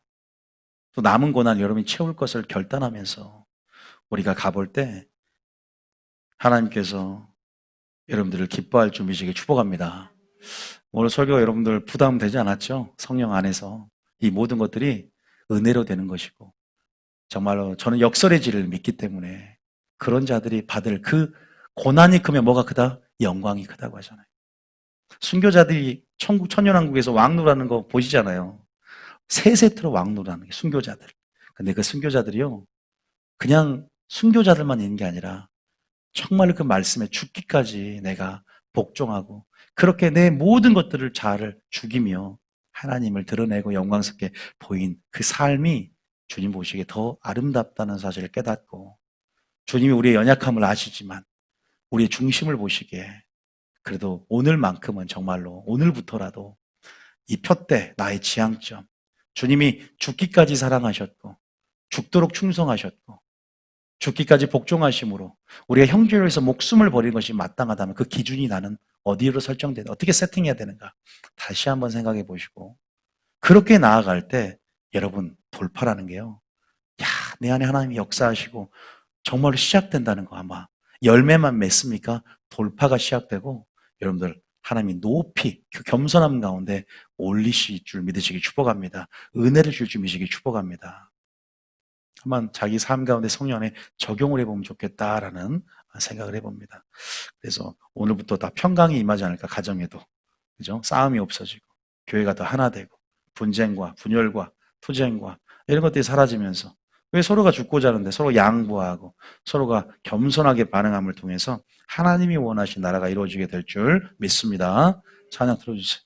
또 남은 고난 여러분이 채울 것을 결단하면서 우리가 가볼 때 하나님께서 여러분들을 기뻐할 준비시게 축복합니다. 오늘 설교가 여러분들 부담되지 않았죠? 성령 안에서 이 모든 것들이 은혜로 되는 것이고 정말로 저는 역설의 질을 믿기 때문에 그런 자들이 받을 그 고난이 크면 뭐가 크다? 영광이 크다고 하잖아요. 순교자들이 천년왕국에서 왕노라는 거 보시잖아요. 세 세트로 왕노라는 게 순교자들. 근데 그 순교자들이요, 그냥 순교자들만 있는 게 아니라 정말 그 말씀에 죽기까지 내가 복종하고 그렇게 내 모든 것들을 잘 죽이며 하나님을 드러내고 영광스럽게 보인 그 삶이 주님 보시기에 더 아름답다는 사실을 깨닫고 주님이 우리의 연약함을 아시지만 우리의 중심을 보시기에 그래도 오늘만큼은 정말로 오늘부터라도 이 표대 나의 지향점 주님이 죽기까지 사랑하셨고 죽도록 충성하셨고 죽기까지 복종하심으로 우리가 형제를 위해서 목숨을 버리는 것이 마땅하다면 그 기준이 나는 어디로 설정되나 어떻게 세팅해야 되는가 다시 한번 생각해 보시고 그렇게 나아갈 때 여러분 돌파라는 게요. 야, 내 안에 하나님이 역사하시고 정말로 시작된다는 거 아마 열매만 맺습니까? 돌파가 시작되고 여러분들 하나님이 높이 그 겸손함 가운데 올리실 줄 믿으시기 축복합니다. 은혜를 줄 줄 믿으시기 축복합니다. 한번 자기 삶 가운데 성령 안에 적용을 해보면 좋겠다라는 생각을 해봅니다. 그래서 오늘부터 다 평강이 임하지 않을까 가정에도 그죠? 싸움이 없어지고 교회가 더 하나 되고 분쟁과 분열과 투쟁과 이런 것들이 사라지면서 왜 서로가 죽고자 하는데 서로 양보하고 서로가 겸손하게 반응함을 통해서 하나님이 원하신 나라가 이루어지게 될 줄 믿습니다. 찬양 들어주세요.